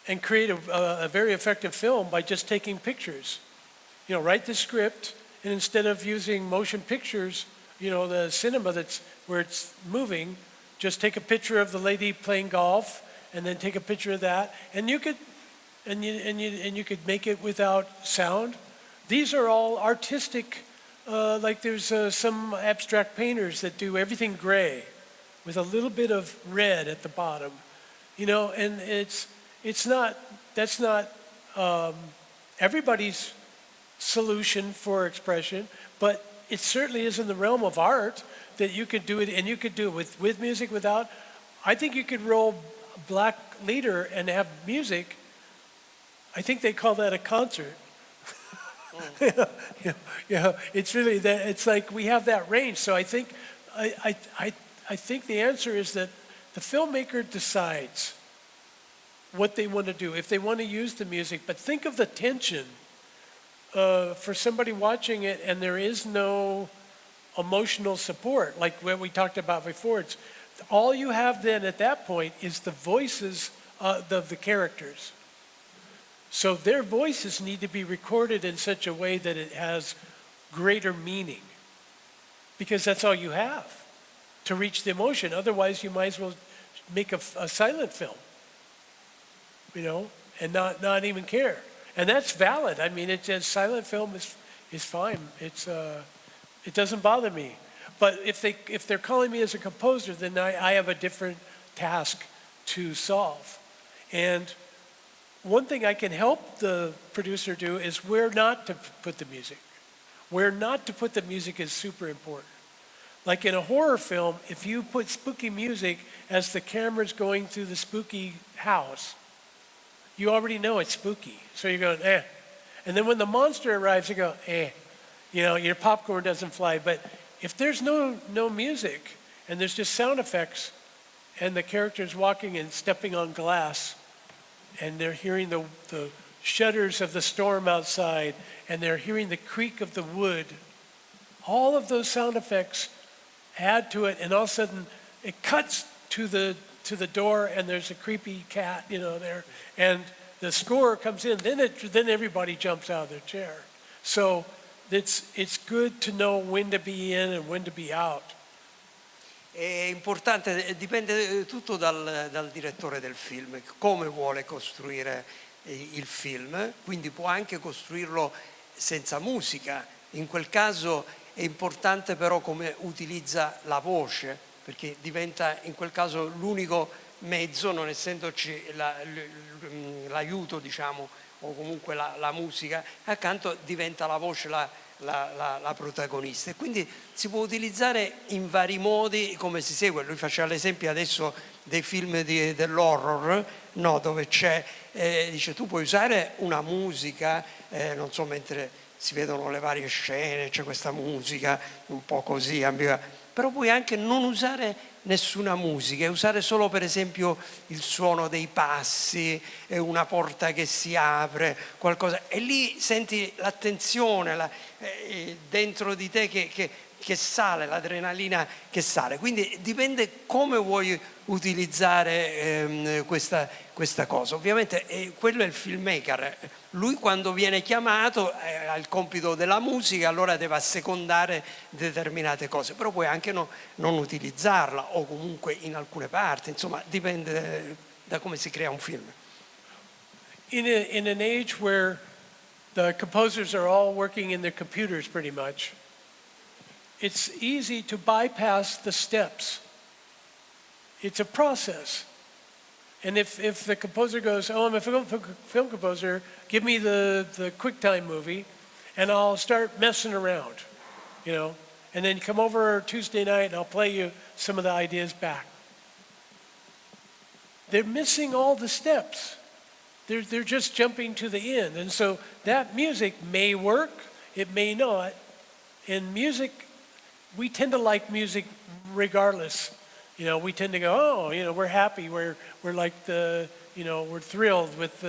and create a very effective film by just taking pictures. Write the script, and instead of using motion pictures, the cinema where it's moving, just take a picture of the lady playing golf, and then take a picture of that, and you could make it without sound. These are all artistic. Like there's some abstract painters that do everything gray, with a little bit of red at the bottom, and that's not everybody's solution for expression, but it certainly is in the realm of art that you could do it, and you could do it with music, without. I think you could roll black leader and have music. I think they call that a concert. It's really that. It's like we have that range. So I think the answer is that the filmmaker decides what they want to do, if they want to use the music. But think of the tension for somebody watching it, and there is no emotional support, like what we talked about before. It's all you have then at that point is the voices of the characters. So their voices need to be recorded in such a way that it has greater meaning, because that's all you have to reach the emotion. Otherwise, you might as well make a silent film, and not even care. And that's valid. I mean, silent film is fine. It doesn't bother me. But if they're calling me as a composer, then I have a different task to solve. And one thing I can help the producer do is where not to put the music. Where not to put the music is super important. Like in a horror film, if you put spooky music as the camera's going through the spooky house, you already know it's spooky. So you're going, eh. And then when the monster arrives, you go, eh. Your popcorn doesn't fly. But if there's no music and there's just sound effects and the character's walking and stepping on glass and they're hearing the shudders of the storm outside and they're hearing the creak of the wood, all of those sound effects add to it, and all of a sudden it cuts to the door and there's a creepy cat, there, and the score comes in, then everybody jumps out of their chair. So it's good to know when to be in and when to be out. È importante, dipende tutto dal direttore del film, come vuole costruire il film, quindi può anche costruirlo senza musica. In quel caso è importante però come utilizza la voce, perché diventa in quel caso l'unico mezzo, non essendoci l'aiuto, o comunque la musica accanto, diventa la voce la protagonista, e quindi si può utilizzare in vari modi come si segue. Lui faceva l'esempio adesso dei film dell'horror, no? Dove c'è, dice, tu puoi usare una musica, non so, mentre si vedono le varie scene, c'è questa musica un po' così ambigua, però puoi anche non usare nessuna musica e usare solo per esempio il suono dei passi, una porta che si apre, qualcosa, e lì senti l'attenzione dentro di te che sale, l'adrenalina che sale. Quindi dipende come vuoi utilizzare questa cosa. Ovviamente quello è il filmmaker. Lui quando viene chiamato ha il compito della musica, allora deve assecondare determinate cose, però puoi anche non utilizzarla, o comunque in alcune parti, insomma dipende da come si crea un film. In an age where the composers are all working in their computers pretty much, it's easy to bypass the steps. It's a process. And if the composer goes, oh, I'm a film composer, give me the QuickTime movie, and I'll start messing around, you know, and then come over Tuesday night and I'll play you some of the ideas back. They're missing all the steps. They're just jumping to the end. And so that music may work, it may not. In music, we tend to like music regardless. You know, we tend to go, oh, you know, we're happy, we're like we're thrilled with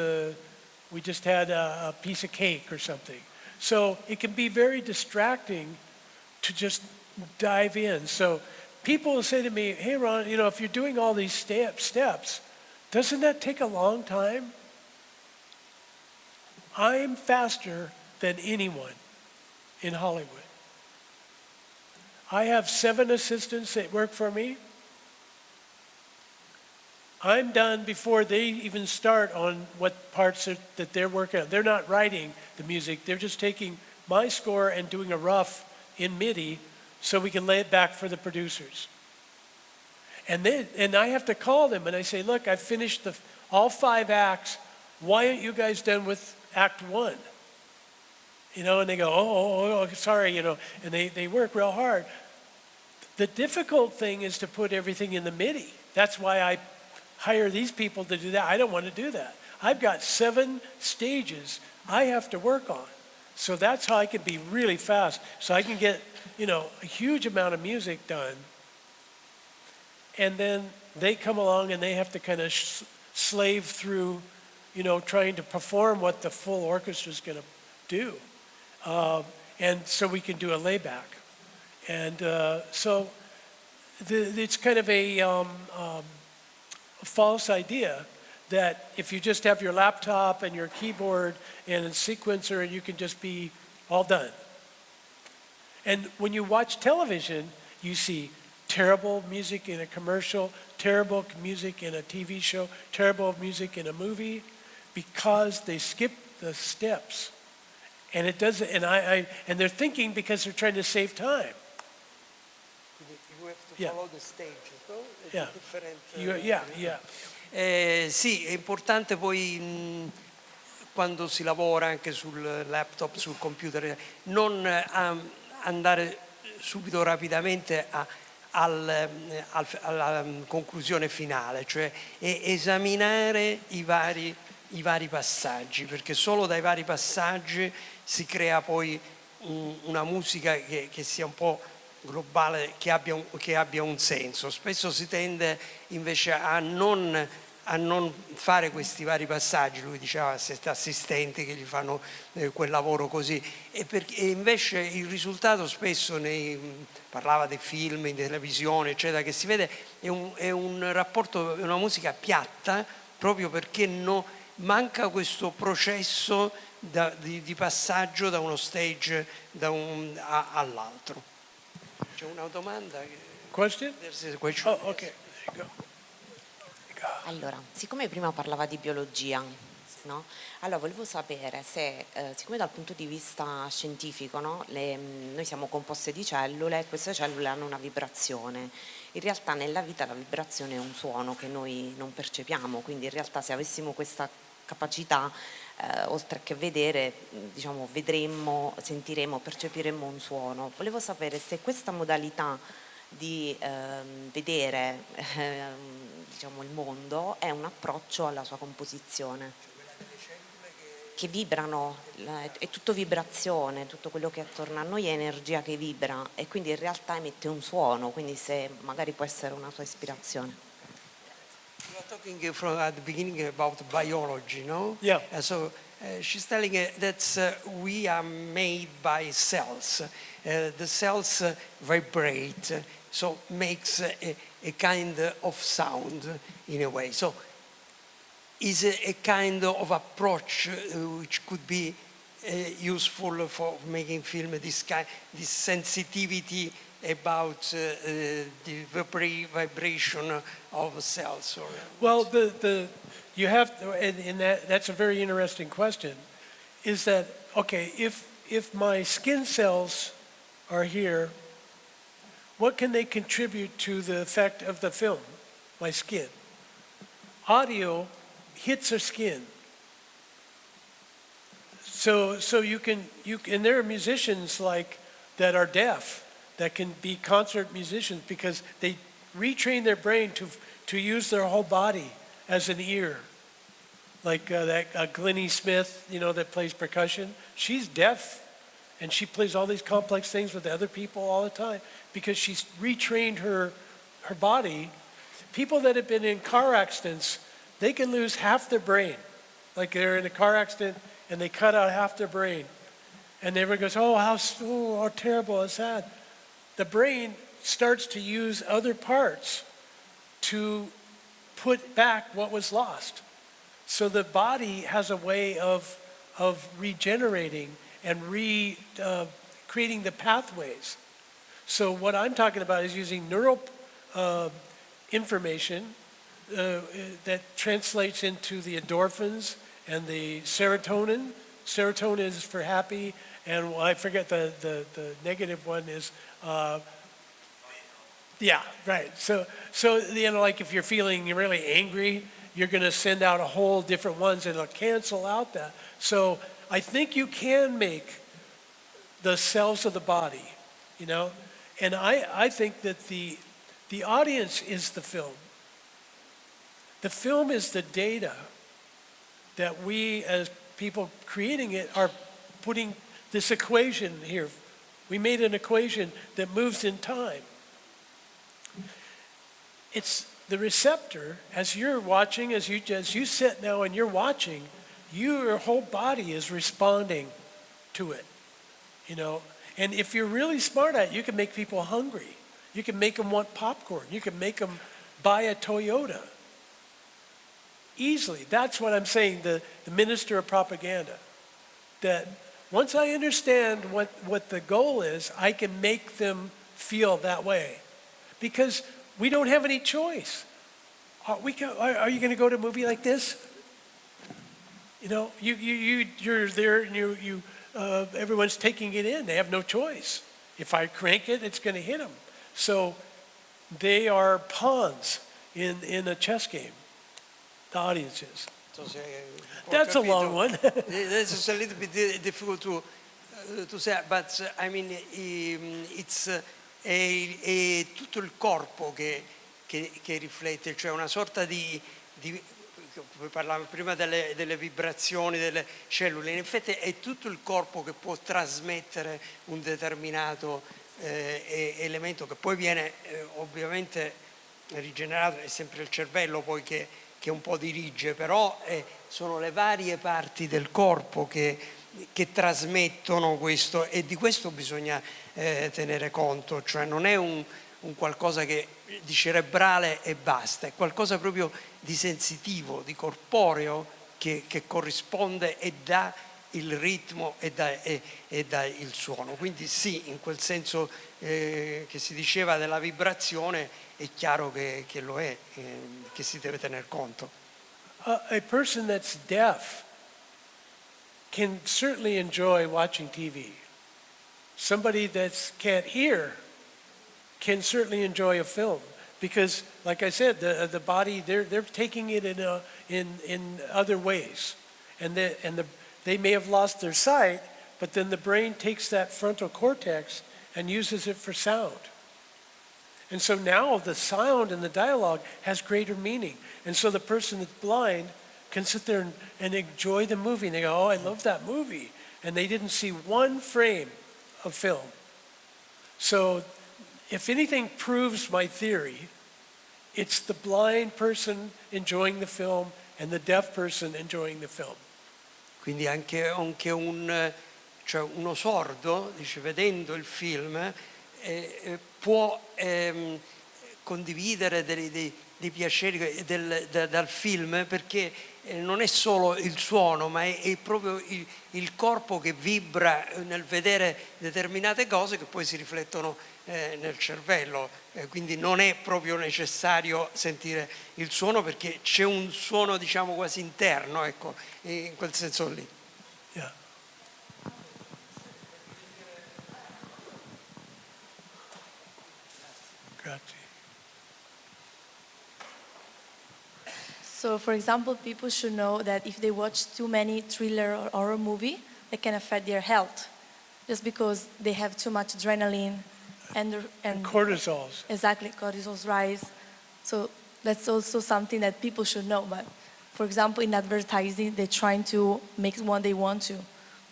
we just had a piece of cake or something. So it can be very distracting to just dive in. So people will say to me, hey Ron, you know, if you're doing all these steps, doesn't that take a long time? I'm faster than anyone in Hollywood. I have 7 assistants that work for me. I'm done before they even start on what parts that they're working on. They're not writing the music. They're just taking my score and doing a rough in MIDI so we can lay it back for the producers. And I have to call them and I say, look, I've finished all 5 acts. Why aren't you guys done with Act 1? You know, and they go, oh, sorry, you know, and they work real hard. The difficult thing is to put everything in the MIDI. That's why I hire these people to do that. I don't want to do that. I've got 7 stages I have to work on. So that's how I can be really fast. So I can get, you know, a huge amount of music done. And then they come along and they have to kind of slave through, you know, trying to perform what the full orchestra is going to do. And so we can do a layback. And so it's kind of a false idea that if you just have your laptop and your keyboard and a sequencer, and you can just be all done. And when you watch television, you see terrible music in a commercial, terrible music in a TV show, terrible music in a movie, because they skip the steps. And it doesn't, and they're thinking because they're trying to save time. You have to follow the stage, no? Yeah. Different, sì, è importante poi quando si lavora anche sul laptop, sul computer, non andare subito rapidamente alla conclusione finale, cioè esaminare i vari passaggi, perché solo dai vari passaggi si crea poi una musica che sia un po' globale, che abbia un senso. Spesso si tende invece a non fare questi vari passaggi. Lui diceva assistenti che gli fanno quel lavoro così, e invece il risultato spesso parlava dei film in televisione eccetera, che si vede è un rapporto, è una musica piatta, proprio perché manca questo processo di passaggio da uno stage all'altro. C'è una domanda? Question? Question. Oh, okay. There you go. Allora, siccome prima parlava di biologia, no? Allora volevo sapere se, siccome dal punto di vista scientifico, no? Noi siamo composte di cellule e queste cellule hanno una vibrazione. In realtà nella vita la vibrazione è un suono che noi non percepiamo, quindi in realtà se avessimo questa capacità oltre che vedere, diciamo, vedremmo, sentiremo, percepiremo un suono. Volevo sapere se questa modalità di vedere diciamo, il mondo è un approccio alla sua composizione. Che vibrano, è tutto vibrazione, tutto quello che è attorno a noi è energia che vibra e quindi in realtà emette un suono, quindi se magari può essere una sua ispirazione. You were talking from at the beginning about biology, no? Yeah. So she's telling that we are made by cells. The cells vibrate, so makes a kind of sound in a way. So is a kind of approach which could be useful for making film, this sensitivity about the vibration of cells? Or Well, you have, and that's a very interesting question, is that, okay, if my skin cells are here, what can they contribute to the effect of the film, my skin? Audio hits our skin. So you can, and there are musicians like that are deaf that can be concert musicians because they retrain their brain to use their whole body as an ear. Like that Glennie Smith, you know, that plays percussion. She's deaf, and she plays all these complex things with other people all the time because she's retrained her body. People that have been in car accidents, they can lose half their brain. Like they're in a car accident and they cut out half their brain. And everyone goes, oh, how terrible is that? The brain starts to use other parts to put back what was lost. So the body has a way of regenerating and creating the pathways. So what I'm talking about is using neural information that translates into the endorphins and the serotonin. Serotonin is for happy, and I forget the negative one is, yeah, right. So you know, like if you're feeling really angry, you're going to send out a whole different ones, and it'll cancel out that. So I think you can make the cells of the body, you know, and I think that the audience is the film. The film is the data that we as people creating it are putting this equation here. We made an equation that moves in time. It's the receptor, as you're watching, as you sit now and you're watching, your whole body is responding to it, you know. And if you're really smart at it, you can make people hungry. You can make them want popcorn. You can make them buy a Toyota. Easily. That's what I'm saying, the minister of propaganda. That once I understand what the goal is, I can make them feel that way. Because we don't have any choice. Are you going to go to a movie like this? You know, you're there and everyone's taking it in. They have no choice. If I crank it, it's going to hit them. So they are pawns in a chess game. The audience is. That's a long one. This is a little bit difficult to say, but I mean, it's tutto il corpo che riflette, cioè una sorta di parlavamo prima delle vibrazioni delle cellule, in effetti è tutto il corpo che può trasmettere un determinato elemento che poi viene ovviamente rigenerato, è sempre il cervello poi che un po' dirige, però sono le varie parti del corpo che trasmettono questo, e di questo bisogna tenere conto, cioè non è un qualcosa di cerebrale e basta, è qualcosa proprio di sensitivo, di corporeo che corrisponde e dà il ritmo e dà il suono. Quindi sì, in quel senso che si diceva della vibrazione, è chiaro che lo è, che si deve tener conto. A person that's deaf can certainly enjoy watching TV. Somebody that can't hear can certainly enjoy a film because, like I said, the body they're taking it in other ways, they may have lost their sight, but then the brain takes that frontal cortex and uses it for sound. And so now the sound and the dialogue has greater meaning. And so the person that's blind can sit there and enjoy the movie. And they go, oh, I love that movie. And they didn't see one frame of film. So if anything proves my theory, it's the blind person enjoying the film and the deaf person enjoying the film. Quindi anche cioè uno sordo, dice, vedendo il film, può condividere dei piaceri dal film, perché non è solo il suono, ma è proprio il corpo che vibra nel vedere determinate cose che poi si riflettono nel cervello. Quindi non è proprio necessario sentire il suono, perché c'è un suono, diciamo, quasi interno, ecco, in quel senso lì. Yeah. Grazie. So, for example, people should know that if they watch too many thriller or horror movie, it can affect their health, just because they have too much adrenaline and Cortisols. exactly, cortisol's rise. So that's also something that people should know. But for example, in advertising, they're trying to make what they want to,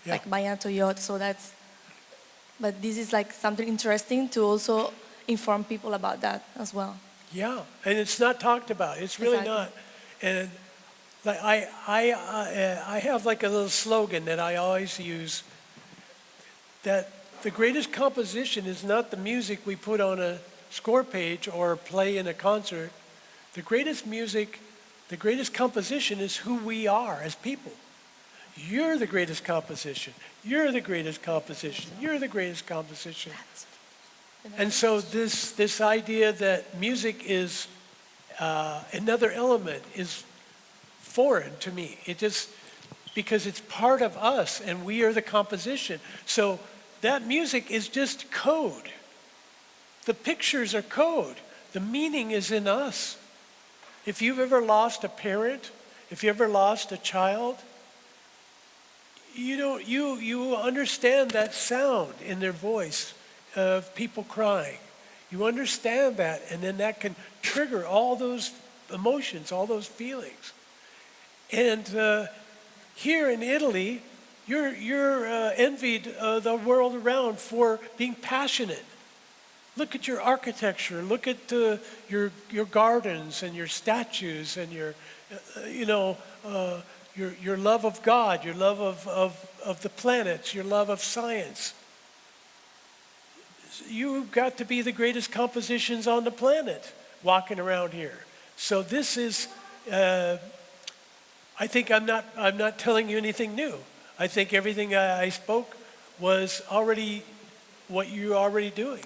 Yeah. like buying a Toyota. So but this is like something interesting to also inform people about that as well. Yeah, and it's not talked about. It's really Exactly. not. And like I have like a little slogan that I always use, that the greatest composition is not the music we put on a score page or play in a concert. The greatest music, the greatest composition is who we are as people. You're the greatest composition. You're the greatest composition. You're the greatest composition. And so this idea that music is another element is foreign to me. It just, because it's part of us and we are the composition. So that music is just code. The pictures are code. The meaning is in us. If you've ever lost a parent, if you ever lost a child, you understand that sound in their voice of people crying. You understand that, and then that can trigger all those emotions, all those feelings. And here in Italy, you're envied the world around for being passionate. Look at your architecture. Look at your gardens and your statues and your love of God, your love of the planets, your love of science. You've got to be the greatest compositions on the planet walking around here. So this is, I think I'm not telling you anything new. I think everything I spoke was already what you're already doing.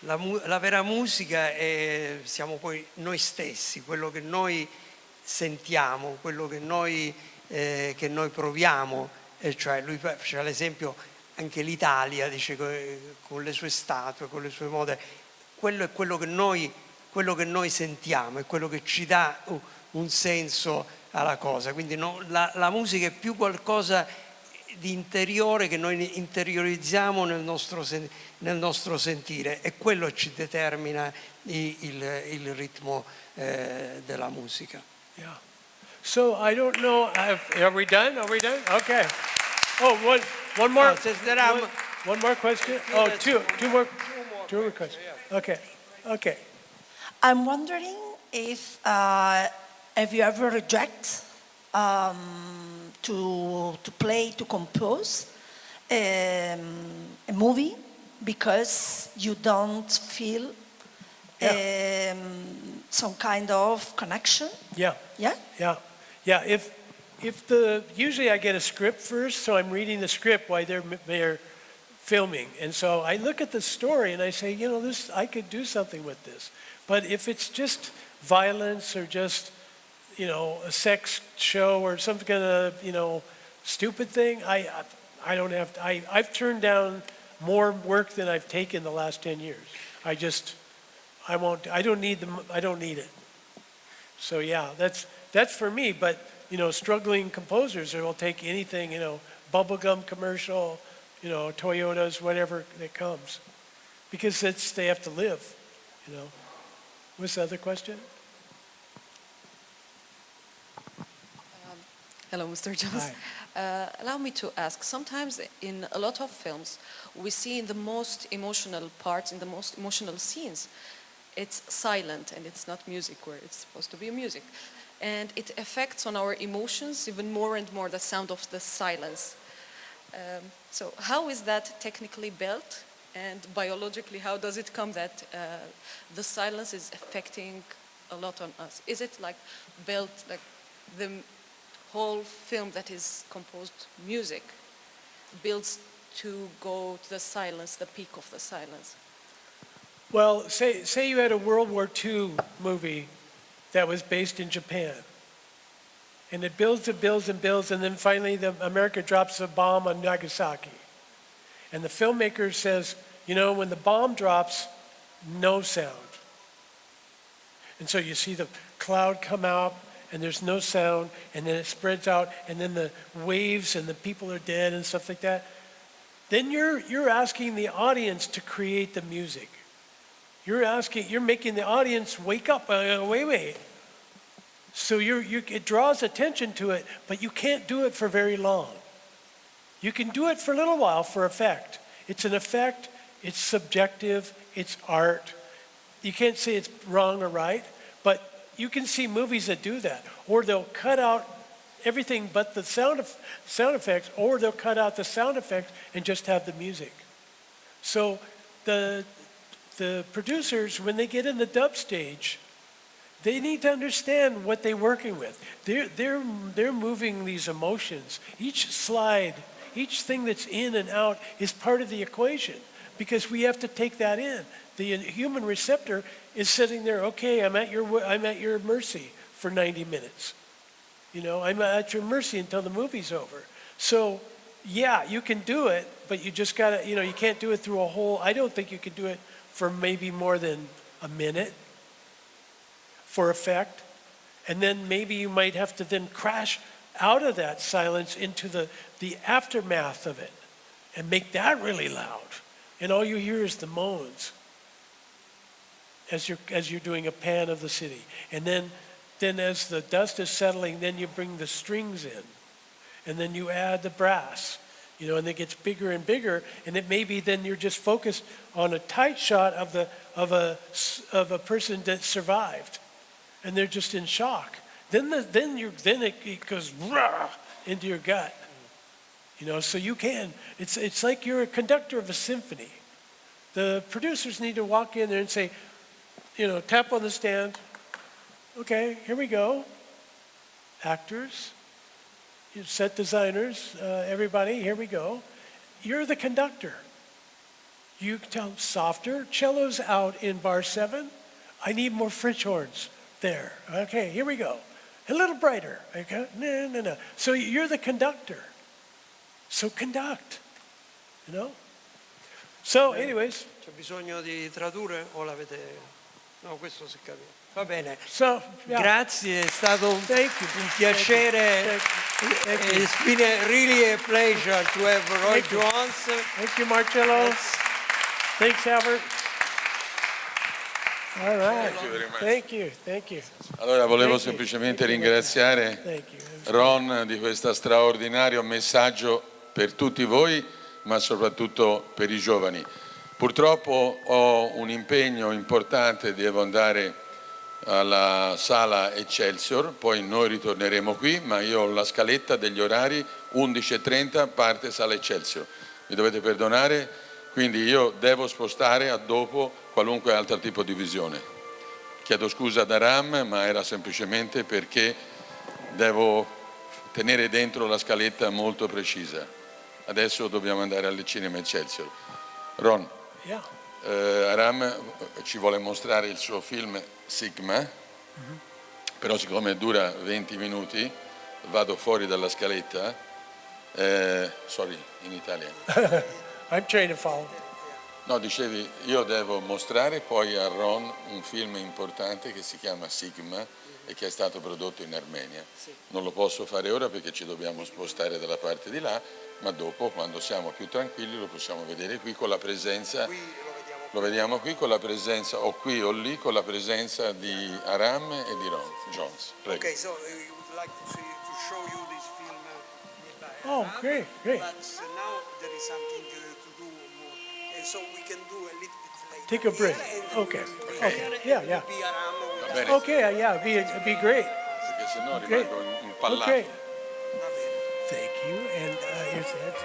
La vera musica siamo poi noi stessi, quello che noi sentiamo, quello che noi proviamo, e cioè lui faceva l'esempio anche l'Italia, dice, con le sue statue, con le sue mode, quello è quello che noi sentiamo, è quello che ci dà un senso alla cosa. Quindi la musica è più qualcosa di interiore che noi interiorizziamo nel nostro sentire, e quello ci determina il ritmo della musica. Yeah. So I don't know. Are we done? Are we done? Okay. Oh, one more. One more question. Oh, two more questions. Okay. I'm wondering if have you ever reject to compose a movie because you don't feel some kind of connection? Yeah. Yeah? Yeah. Usually I get a script first, so I'm reading the script while they're filming, and so I look at the story and I say, I could do something with this. But if it's just violence or just, a sex show or some kind of, stupid thing, I don't have to. I've turned down more work than I've taken the last 10 years. I don't need it. So yeah, that's for me. But struggling composers who will take anything, bubblegum commercial, Toyotas, whatever that comes. Because they have to live, What's the other question? Hello, Mr. Jones. Hi. Allow me to ask, sometimes in a lot of films, we see in the most emotional parts, in the most emotional scenes, it's silent and it's not music where it's supposed to be music. And it affects on our emotions even more and more, the sound of the silence. So how is that technically built? And biologically, how does it come that the silence is affecting a lot on us? Is it like built, like the whole film that is composed music builds to go to the silence, the peak of the silence? Well, say you had a World War II movie that was based in Japan. And it builds and builds and builds, and then finally America drops a bomb on Nagasaki. And the filmmaker says, when the bomb drops, no sound. And so you see the cloud come out, and there's no sound, and then it spreads out, and then the waves and the people are dead and stuff like that. Then you're asking the audience to create the music. You're making the audience wake up. Wait. So it draws attention to it, but you can't do it for very long. You can do it for a little while for effect. It's an effect, it's subjective, it's art. You can't say it's wrong or right, but you can see movies that do that. Or they'll cut out everything but the sound effects, or they'll cut out the sound effects and just have the music. So the producers, when they get in the dub stage, they need to understand what they're working with. They're moving these emotions. Each slide, each thing that's in and out is part of the equation, because we have to take that in. The human receptor is sitting there, okay, I'm at your mercy for 90 minutes. I'm at your mercy until the movie's over. So, yeah, you can do it, but you just gotta, you can't do it through a whole, I don't think you can do it for maybe more than a minute for effect. And then maybe you might have to then crash out of that silence into the aftermath of it and make that really loud. And all you hear is the moans as you're doing a pan of the city. And then as the dust is settling, then you bring the strings in. And then you add the brass, and it gets bigger and bigger. And it may be then you're just focused on a tight shot of a person that survived. And they're just in shock. Then it goes rah into your gut. So you can. It's like you're a conductor of a symphony. The producers need to walk in there and say, tap on the stand. Okay, here we go. Actors, set designers, everybody, here we go. You're the conductor. You tell softer, cello's out in bar 7. I need more French horns there. Okay, here we go. A little brighter. Okay, no. So you're the conductor. So conduct, So anyways. C'è bisogno di tradurre o l'avete... No, questo si capisce. Va bene. So, yeah. Grazie, è stato un piacere. Thank you. It's been really a pleasure to have Roy Jones. Thank you, Marcello. Thanks, Albert. All right. Thank you very much. Thank you. Allora volevo semplicemente ringraziare Ron di questo straordinario messaggio per tutti voi, ma soprattutto per i giovani. Purtroppo ho un impegno importante, devo andare alla sala Excelsior, poi noi ritorneremo qui, ma io ho la scaletta degli orari, 11:30 parte sala Excelsior. Mi dovete perdonare, quindi io devo spostare a dopo qualunque altro tipo di visione. Chiedo scusa da Ram, ma era semplicemente perché devo tenere dentro la scaletta molto precisa. Adesso dobbiamo andare al cinema Excelsior. Ron, Ram ci vuole mostrare il suo film Sigma, però siccome dura 20 minuti vado fuori dalla scaletta. Sorry, in Italian. I'm trying to follow. No, dicevi, io devo mostrare poi a Ron un film importante che si chiama Sigma e che è stato prodotto in Armenia. Non lo posso fare ora perché ci dobbiamo spostare dalla parte di là, ma dopo, quando siamo più tranquilli, lo possiamo vedere qui con la presenza, lo vediamo qui con la presenza, o qui o lì, con la presenza di Aram e di Ron Jones. Prego. Okay, so we would like to show you this film made by Oh, Aram, great, great. But now there is something to do more, and so we can do a little bit later. Take a break. Here, and Okay. we will be Okay. here, and Yeah, it yeah. will be Aram with Va us. bene? Okay, yeah, it'd be great. Perché sennò Great. rimango impallato. Okay. Va bene. Thank you. And if that's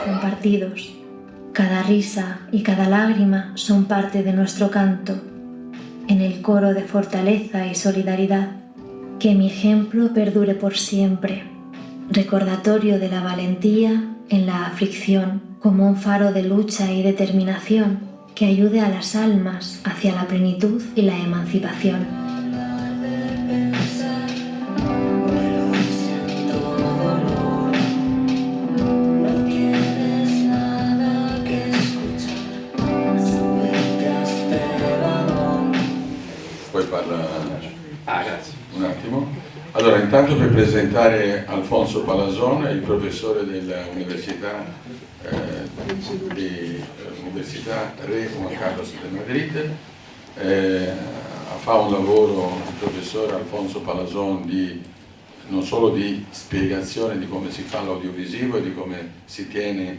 compartidos. Cada risa y cada lágrima son parte de nuestro canto, en el coro de fortaleza y solidaridad. Que mi ejemplo perdure por siempre, recordatorio de la valentía en la aflicción, como un faro de lucha y determinación que ayude a las almas hacia la plenitud y la emancipación. Poi parla Grazie. un attimo. Allora, intanto per presentare Alfonso Palazon, il professore dell'Università Università Re Juan Carlos de Madrid. Fa un lavoro, il professore Alfonso Palazon, non solo di spiegazione di come si fa l'audiovisivo e di come si tiene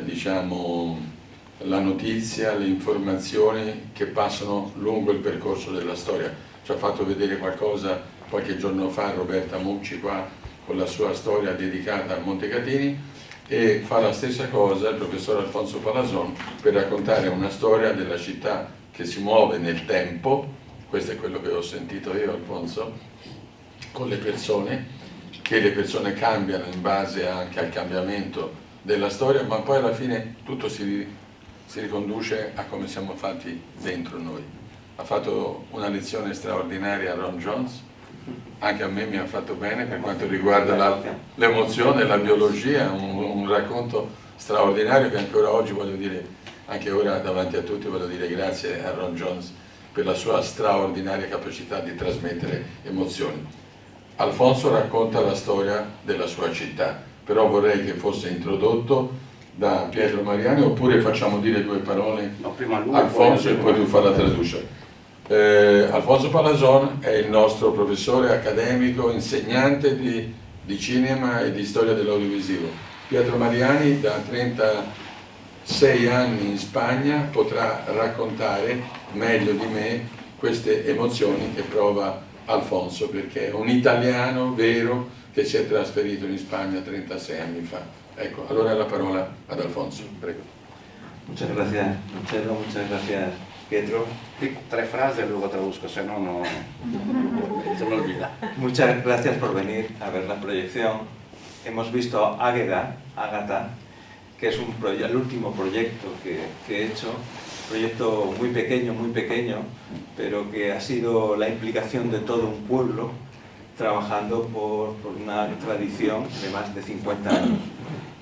diciamo, la notizia, le informazioni che passano lungo il percorso della storia. Ci ha fatto vedere qualcosa qualche giorno fa Roberta Mucci qua con la sua storia dedicata a Montecatini, e fa la stessa cosa il professor Alfonso Palazon per raccontare una storia della città che si muove nel tempo. Questo è quello che ho sentito io, Alfonso, con le persone, che le persone cambiano in base anche al cambiamento della storia, ma poi alla fine tutto si riconduce a come siamo fatti dentro noi. Ha fatto una lezione straordinaria a Ron Jones, anche a me mi ha fatto bene per quanto riguarda l'emozione, la biologia, un racconto straordinario che ancora oggi voglio dire, anche ora davanti a tutti voglio dire grazie a Ron Jones per la sua straordinaria capacità di trasmettere emozioni. Alfonso racconta la storia della sua città, però vorrei che fosse introdotto da Pietro Mariani, oppure facciamo dire due parole Prima lui, Alfonso e poi tu fai la traduzione. Alfonso Palazon è il nostro professore accademico, insegnante di cinema e di storia dell'audiovisivo. Pietro Mariani da 36 anni in Spagna potrà raccontare meglio di me queste emozioni che prova Alfonso, perché è un italiano vero che si è trasferito in Spagna 36 anni fa. Ecco, allora la parola ad Alfonso, prego. Muchas gracias, Marcelo, muchas gracias, Pietro. Tre frasi e luego traduzco, se no, se me olvida. Muchas gracias por venir a ver la proyección. Hemos visto Ágata, que es el último proyecto que he hecho. Un proyecto muy pequeño, pero que ha sido la implicación de todo un pueblo trabajando por una tradición de más de 50 años.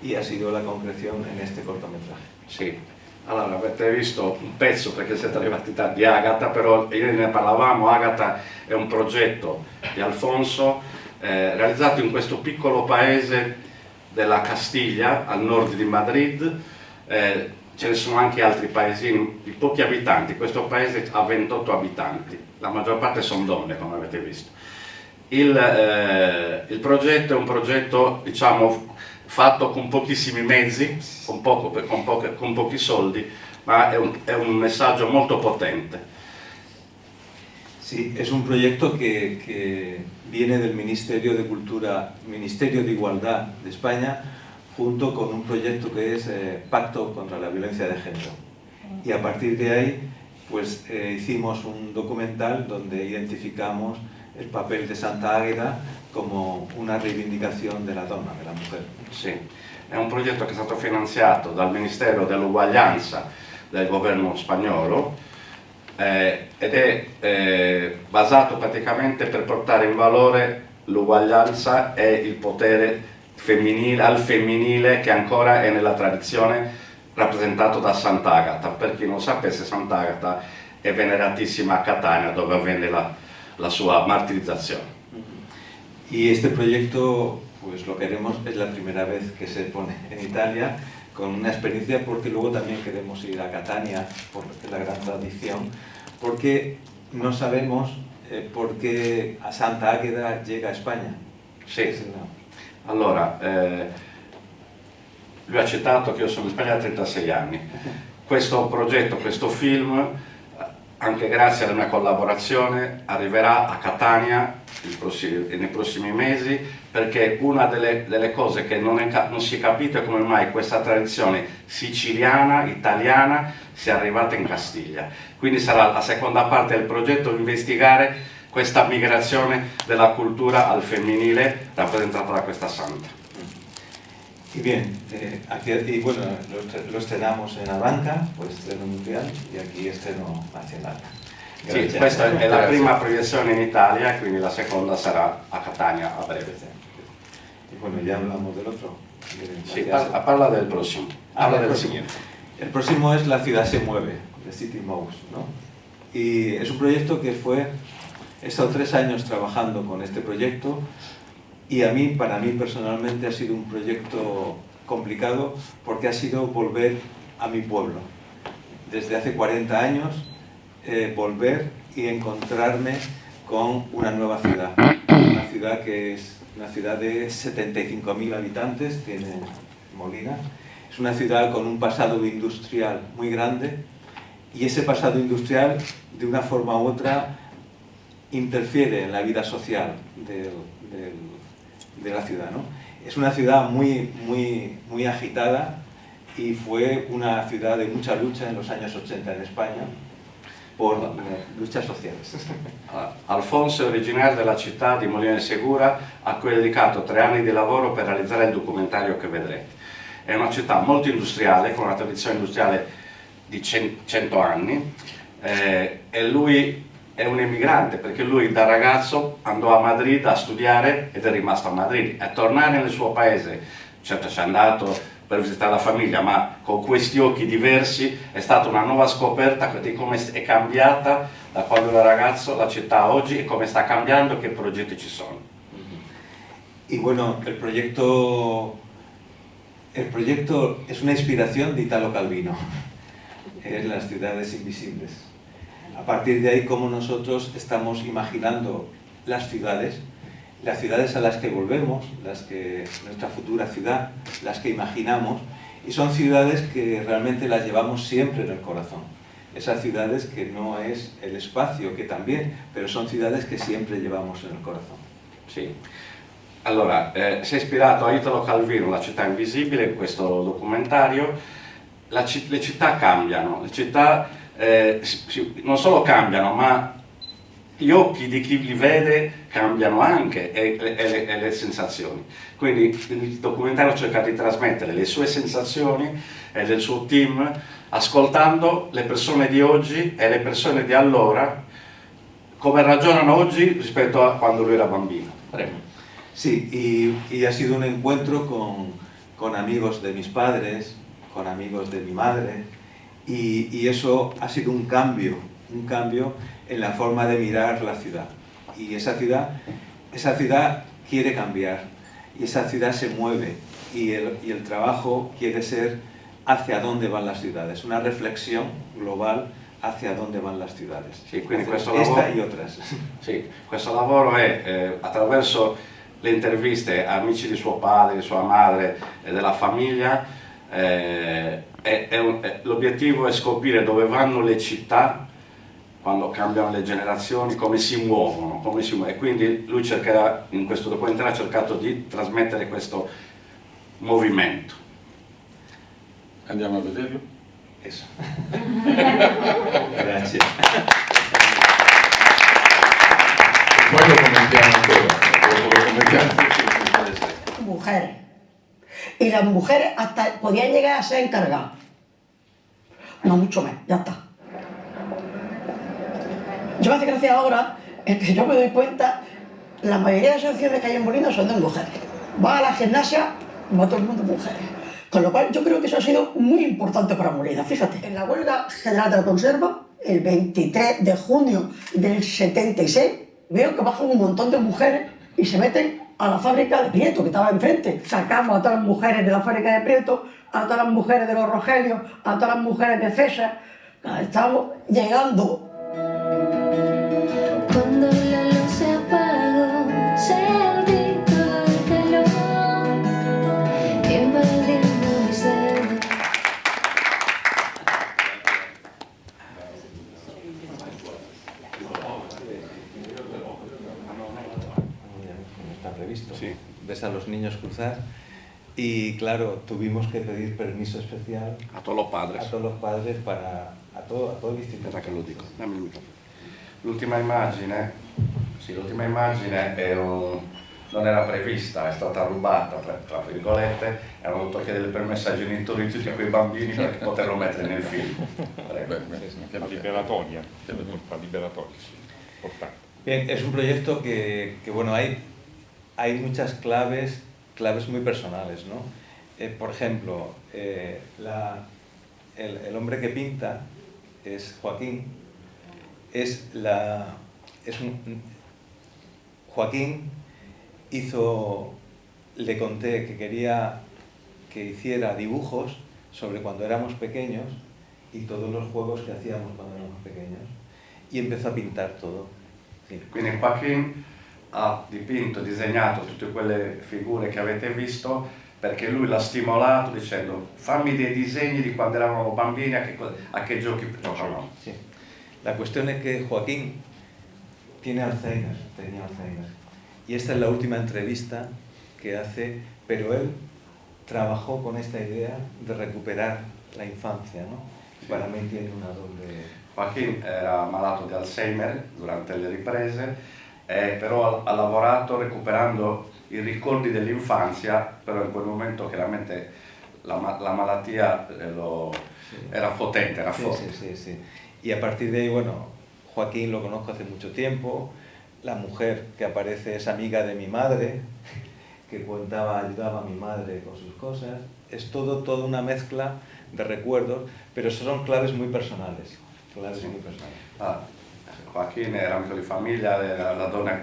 Y ha sido la concreción en este cortometraje. Sì, allora avete visto un pezzo perché siete arrivati di Agata, però ieri ne parlavamo. Agata è un progetto di Alfonso realizzato in questo piccolo paese della Castiglia al nord di Madrid. Ce ne sono anche altri paesini di pochi abitanti. Questo paese ha 28 abitanti, la maggior parte sono donne, come avete visto. Il progetto è un progetto, diciamo, fatto con pochissimi mezzi, con pochi soldi, ma è un messaggio molto potente. Sí, es un proyecto que viene del Ministerio de Cultura, Ministerio de Igualdad de España, junto con un proyecto que es Pacto contra la Violencia de Género. Y a partir de ahí, pues hicimos un documental donde identificamos el papel de Santa Águeda come una rivendicazione della donna, della mujer. Sì, è un progetto che è stato finanziato dal Ministero dell'Uguaglianza del governo spagnolo ed è basato praticamente per portare in valore l'uguaglianza e il potere femminile, al femminile, che ancora è nella tradizione rappresentato da Sant'Agata. Per chi non sapesse, Sant'Agata è veneratissima a Catania, dove avvenne la sua martirizzazione. Y este proyecto, pues lo queremos, es la primera vez que se pone en Italia, con una experiencia, porque luego también queremos ir a Catania, por la gran tradición, porque no sabemos por qué a Santa Águeda llega a España. Sì, allora, lui ha citato che io sono in Spagna da 36 anni. Questo progetto, questo film, anche grazie alla mia collaborazione, arriverà a Catania nei prossimi mesi, perché una delle cose che non si è capito è come mai questa tradizione siciliana, italiana, sia arrivata in Castiglia. Quindi sarà la seconda parte del progetto, investigare questa migrazione della cultura al femminile rappresentata da questa santa. Y bien, y bueno, lo estrenamos en Abanca, por estreno mundial, y aquí estreno nacional. Sì, questa è la prima proiezione in Italia, quindi la seconda sarà a Catania a breve. Y bueno, ya hablamos del otro. Sí, parla del próximo. Habla del siguiente. El próximo es La ciudad se mueve, de City Mouse, ¿no? Y es un proyecto que he estado 3 años trabajando con este proyecto, y para mí personalmente ha sido un proyecto complicado, porque ha sido volver a mi pueblo. Desde hace 40 años, volver y encontrarme con una nueva ciudad. Una ciudad que es una ciudad de 75.000 habitantes, tiene Molina. Es una ciudad con un pasado industrial muy grande, y ese pasado industrial, de una forma u otra, interfiere en la vida social de la ciudad, ¿no? Es una ciudad muy agitada, y fue una ciudad de mucha lucha en los años 80 en España por luchas sociales. Alfonso è originario della città di Molina di Segura, a cui ha dedicato 3 anni di lavoro per realizzare il documentario che vedrete. È una città molto industriale, con una tradizione industriale di 100 anni, e lui è un emigrante, perché lui da ragazzo andò a Madrid a studiare ed è rimasto a Madrid. E tornare nel suo paese, certo ci è andato per visitare la famiglia, ma con questi occhi diversi è stata una nuova scoperta di come è cambiata da quando era ragazzo la città oggi, e come sta cambiando, che progetti ci sono. Y bueno, el proyecto es una inspiración de Italo Calvino, es Las ciudades invisibles. A partir de ahí, cómo nosotros estamos imaginando las ciudades a las que volvemos, nuestra futura ciudad, las que imaginamos, y son ciudades que realmente las llevamos siempre en el corazón. Esas ciudades que no es el espacio, que también, pero son ciudades que siempre llevamos en el corazón. Sì. Allora, si è ispirato a Italo Calvino, La città invisibile, in questo documentario. Le città cambiano, le città non solo cambiano, ma gli occhi di chi li vede cambiano anche, e le sensazioni. Quindi il documentario cerca di trasmettere le sue sensazioni e del suo team, ascoltando le persone di oggi e le persone di allora, come ragionano oggi rispetto a quando lui era bambino. Prego. Sí, y ha sido un encuentro con amigos de mis padres, con amigos de mi madre, y eso ha sido un cambio en la forma de mirar la ciudad. Y esa ciudad quiere cambiar, y esa ciudad se mueve, y el trabajo quiere ser hacia dónde van las ciudades, una reflexión global hacia dónde van las ciudades. Sì, quindi questo esta lavoro, y otras. sì, questo lavoro è attraverso le interviste a amici di suo padre, di sua madre e della famiglia. L'obiettivo è scoprire dove vanno le città quando cambiano le generazioni, come si muovono, e quindi lui cercherà, in questo documentario ha cercato di trasmettere questo movimento. Andiamo a vederlo? Eso. Grazie. Poi lo commentiamo ancora. Lo commentiamo. Mujeres. Y las mujeres hasta podían llegar a ser encargadas. No mucho más, ya está. Yo me hace gracia ahora, es que yo me doy cuenta, la mayoría de las asociaciones que hay en Molina son de mujeres. Va a la gimnasia, va todo el mundo mujeres. Con lo cual yo creo que eso ha sido muy importante para Molina. Fíjate, en la huelga general de la conserva, el 23 de junio del 76, veo que bajan un montón de mujeres y se meten a la fábrica de Prieto, que estaba enfrente. Sacamos a todas las mujeres de la fábrica de Prieto, a todas las mujeres de los Rogelios, a todas las mujeres de César. Estamos llegando. Cuando la luz se apagó, sentí todo el calor invadiendo mis dedos. Está previsto. Sí. Ves a los niños cruzar y claro, tuvimos que pedir permiso especial A todos los padres. a todos los padres para a todo il distrito. Aspetta che lo dico. Dammi il microfono. L'ultima immagine, sì, l'ultima immagine non era prevista, è stata rubata, tra virgolette, e hanno dovuto chiedere il permesso ai genitori di tutti quei bambini per poterlo mettere nel film. Prego. La liberatoria, la liberatoria, importante. Bien, es un proyecto que bueno, hay muchas claves muy personales, ¿no? Por ejemplo, el hombre que pinta es Joaquín, Joaquín le conté que quería que hiciera dibujos sobre cuando éramos pequeños y todos los juegos que hacíamos cuando éramos pequeños y empezó a pintar todo. Sì. Quindi Joaquin ha dipinto, disegnato tutte quelle figure che avete visto perché lui l'ha stimolato dicendo fammi dei disegni di quando eravamo bambini, a che giochi giocavamo. Sí. La cuestión es que Joaquín tenía Alzheimer. Y esta es la última entrevista que hace, pero él trabajó con esta idea de recuperar la infancia, ¿no? Sì. Para mí tiene una doble... Joaquin era malato di Alzheimer durante le riprese, però ha lavorato recuperando i ricordi dell'infanzia, però in quel momento chiaramente la malattia era potente, era forte. Sí. Y a partir de ahí, bueno, Joaquín lo conozco hace mucho tiempo, la mujer que aparece es amiga de mi madre, que ayudaba a mi madre con sus cosas, es toda una mezcla de recuerdos, pero son claves muy personales. Joaquin era amico di famiglia, la donna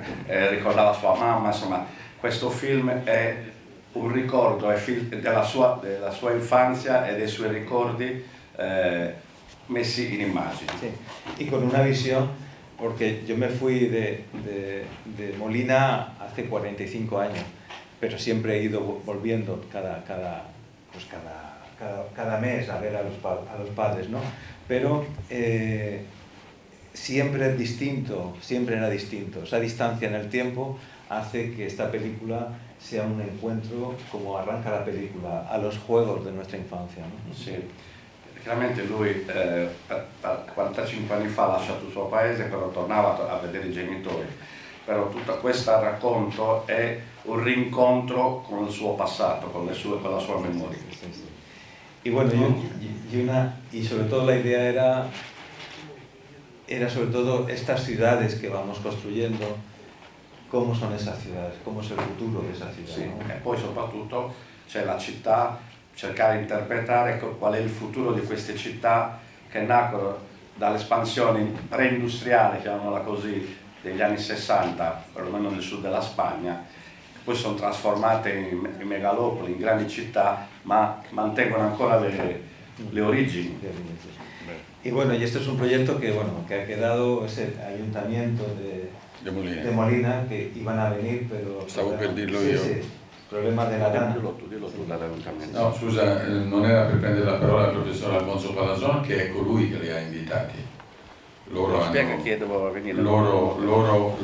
ricordava sua mamma, insomma questo film è un ricordo della sua infanzia e dei suoi ricordi messi in immagini. Sí. Y con una visión, porque yo me fui de Molina hace 45 años, pero siempre he ido volviendo cada mes a ver a los padres, ¿no? Pero siempre era distinto. Esa distancia en el tiempo hace que esta película sea un encuentro, como arranca la película, a los juegos de nuestra infancia, ¿no? Sì. Chiaramente lui 45 anni fa ha lasciato il suo paese, però tornava a vedere i genitori. Però tutto questo racconto è un rincontro con il suo passato, con la sua memoria. Sí. Y bueno, y sobre todo la idea era sobre todo estas ciudades que vamos construyendo, cómo son esas ciudades, cómo es el futuro de esas ciudades. Sì, ¿no? e poi soprattutto c'è la città, cercare di interpretare qual è il futuro di queste città che nacquero dall'espansione preindustriale, chiamiamola così, degli anni 60, perlomeno nel sud della Spagna, poi sono trasformate in megalopoli, in grandi città, ma mantengono ancora le origini. Y bueno, y este es un proyecto que ha quedado, ese ayuntamiento de Molina, que iban a venir, pero... Stavo per dirlo io. Sí, problema della gana. Dillo tu, dell'ayuntamiento. No, scusa, non era per prendere la parola il professor Alfonso Palazon, che è colui che li ha invitati. Loro Spiega chi doveva venire. Loro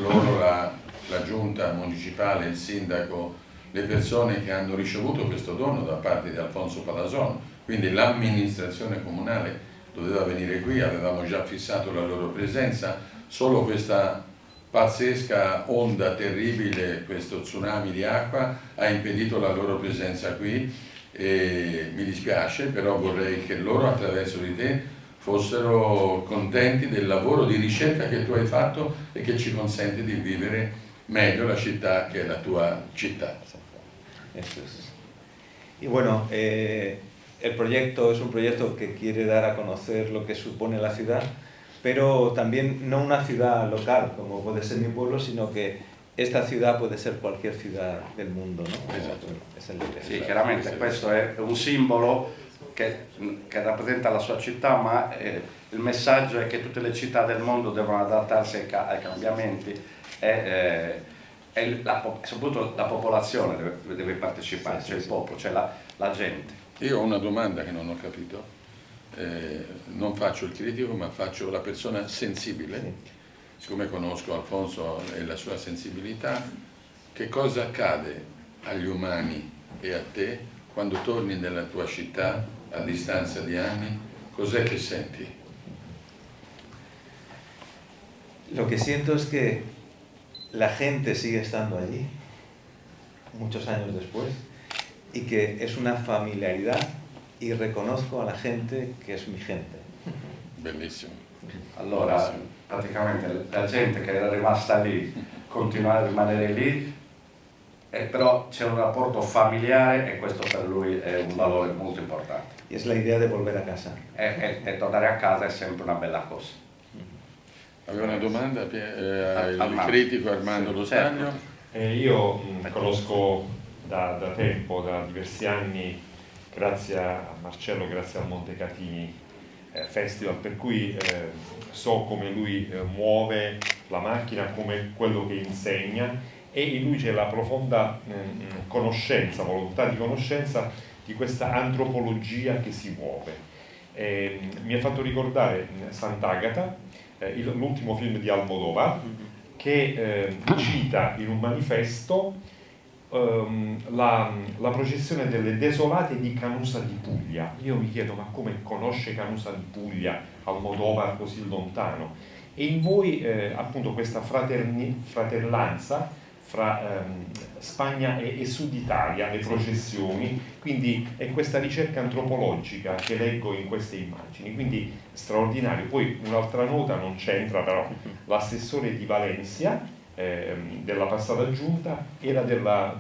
la giunta municipale, il sindaco, le persone che hanno ricevuto questo dono da parte di Alfonso Palazon, quindi l'amministrazione comunale doveva venire qui, avevamo già fissato la loro presenza, solo questa pazzesca onda terribile, questo tsunami di acqua ha impedito la loro presenza qui e mi dispiace, però vorrei che loro attraverso di te fossero contenti del lavoro di ricerca che tu hai fatto e che ci consente di vivere meglio la città che è la tua città. Eso es. Y bueno, el proyecto es un proyecto que quiere dar a conocer lo que supone la ciudad, pero también no una ciudad local, como puede ser mi pueblo, sino que esta ciudad puede ser cualquier ciudad del mundo, ¿no? Esatto. Es Sì, chiaramente questo è un simbolo che rappresenta la sua città, ma il messaggio è che tutte le città del mondo devono adattarsi ai cambiamenti e soprattutto la popolazione deve partecipare, cioè il popolo, cioè la gente. Io ho una domanda che non ho capito, non faccio il critico ma faccio la persona sensibile, siccome conosco Alfonso e la sua sensibilità, che cosa accade agli umani e a te quando torni nella tua città a distanza di anni, cos'è che senti? Lo que siento es que la gente sigue estando allí, muchos años después, y que es una familiaridad y reconozco a la gente que es mi gente. Bellissimo. Allora, praticamente la gente che era rimasta lì continua a rimanere lì, però c'è un rapporto familiare e questo per lui è un valore molto importante. Y es la idea de volver a casa. E tornare a casa è sempre una bella cosa. Aveva una domanda al critico Armando Lo Stagno? Io conosco da tempo, da diversi anni, grazie a Marcello, grazie al Montecatini Festival, per cui so come lui muove la macchina, come quello che insegna, e in lui c'è la profonda conoscenza, volontà di conoscenza di questa antropologia che si muove. Mi ha fatto ricordare Sant'Agata, l'ultimo film di Almodovar, che cita in un manifesto la processione delle desolate di Canusa di Puglia. Io mi chiedo, ma come conosce Canusa di Puglia Almodovar così lontano? E in voi appunto questa fratellanza fra Spagna e Sud Italia, le processioni, quindi è questa ricerca antropologica che leggo in queste immagini, quindi straordinario. Poi un'altra nota, non c'entra però, l'assessore di Valencia della passata giunta era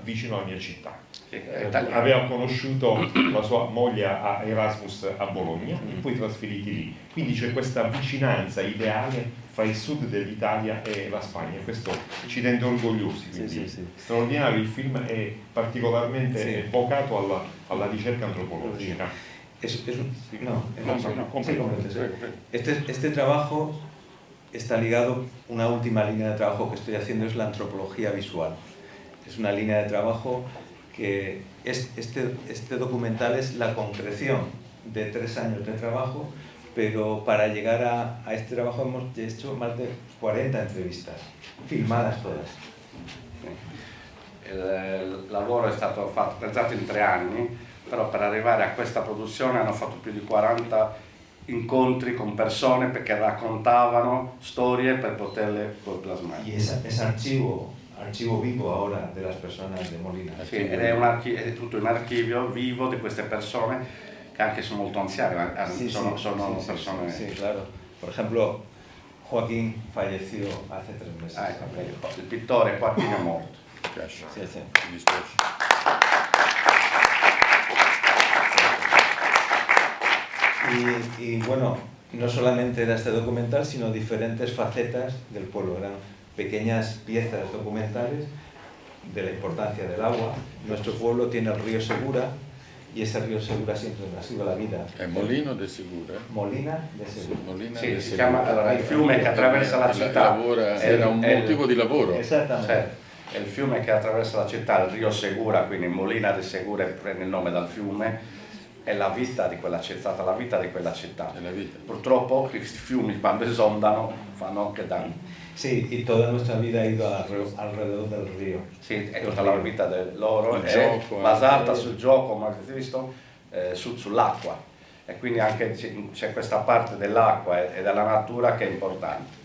vicino alla mia città. Aveva conosciuto la sua moglie a Erasmus a Bologna e poi trasferiti lì, quindi c'è questa vicinanza ideale fra il sud dell'Italia e la Spagna, e questo ci rende orgogliosi, quindi straordinario. Il film è particolarmente vocato alla ricerca antropologica. Este trabajo está ligado, una última línea de trabajo que estoy haciendo es la antropología visual. Es una línea de trabajo que este documental es la concreción de 3 años de trabajo, pero para llegar a este trabajo hemos hecho más de 40 entrevistas, filmadas todas. Il lavoro è stato realizzato in 3 anni, però per arrivare a questa produzione hanno fatto più di 40 incontri con persone perché raccontavano storie per poterle poi plasmare. Y es archivo vivo ahora de las personas de Molina. Sì, ed è tutto un archivio vivo di queste persone che anche sono molto anziane, sono persone... Sí, claro. Por ejemplo, Joaquín falleció hace 3 meses. Il pittore Joaquín è morto. Mi dispiace. Y bueno, no solamente era este documental, sino diferentes facetas del pueblo. Eran pequeñas piezas documentales de la importancia del agua. Nuestro pueblo tiene el río Segura, y ese río Segura siempre ha sido la vida. È Molino de Segura? Molina de Segura. Molina sì, de si Segura. chiama allora, il fiume che attraversa la città. Era un motivo di lavoro. Esattamente. È il fiume che attraversa la città, il rio Segura, quindi Molina de Segura prende il nome dal fiume, è la vita di quella città, è stata la vita di quella città. È la vita. Purtroppo questi fiumi quando esondano fanno anche danni. Sí, y toda nuestra vida ha ido alrededor del río. Sì, è tutta la vita del loro, Il è gioco, basata sul gioco, come avete visto, sull'acqua. E quindi anche c'è questa parte dell'acqua e della natura che è importante.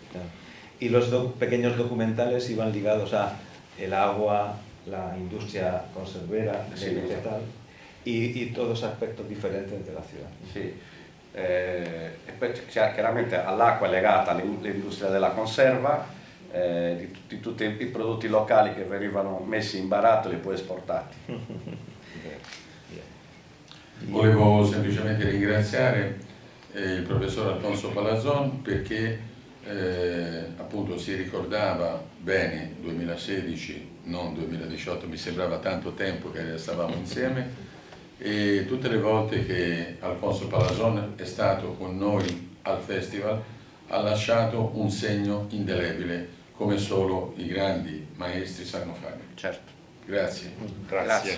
Y los pequeños documentales iban ligados a el agua, la industria conservera, Sí, vegetal y todos aspectos diferentes de la ciudad. Sì. E poi chiaramente all'acqua è legata l'industria della conserva, di tutti i prodotti locali che venivano messi in barattoli e poi esportati. Volevo semplicemente ringraziare il professor Alfonso Palazon perché appunto si ricordava bene 2016, non 2018, mi sembrava tanto tempo che stavamo insieme, e tutte le volte che Alfonso Palazon è stato con noi al festival ha lasciato un segno indelebile come solo i grandi maestri sanno fare. Certo. Grazie. Grazie.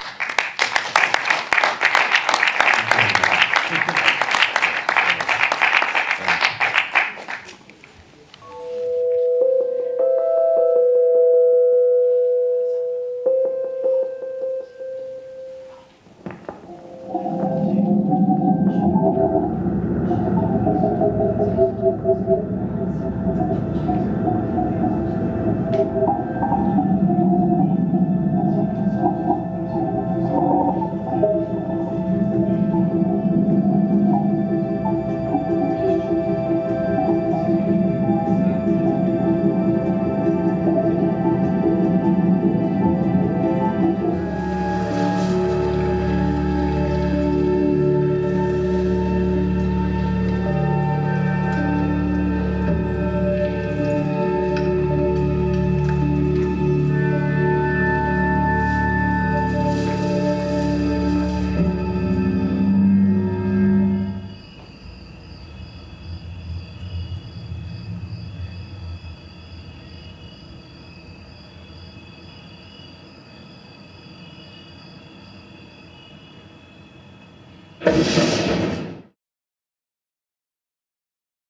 Grazie.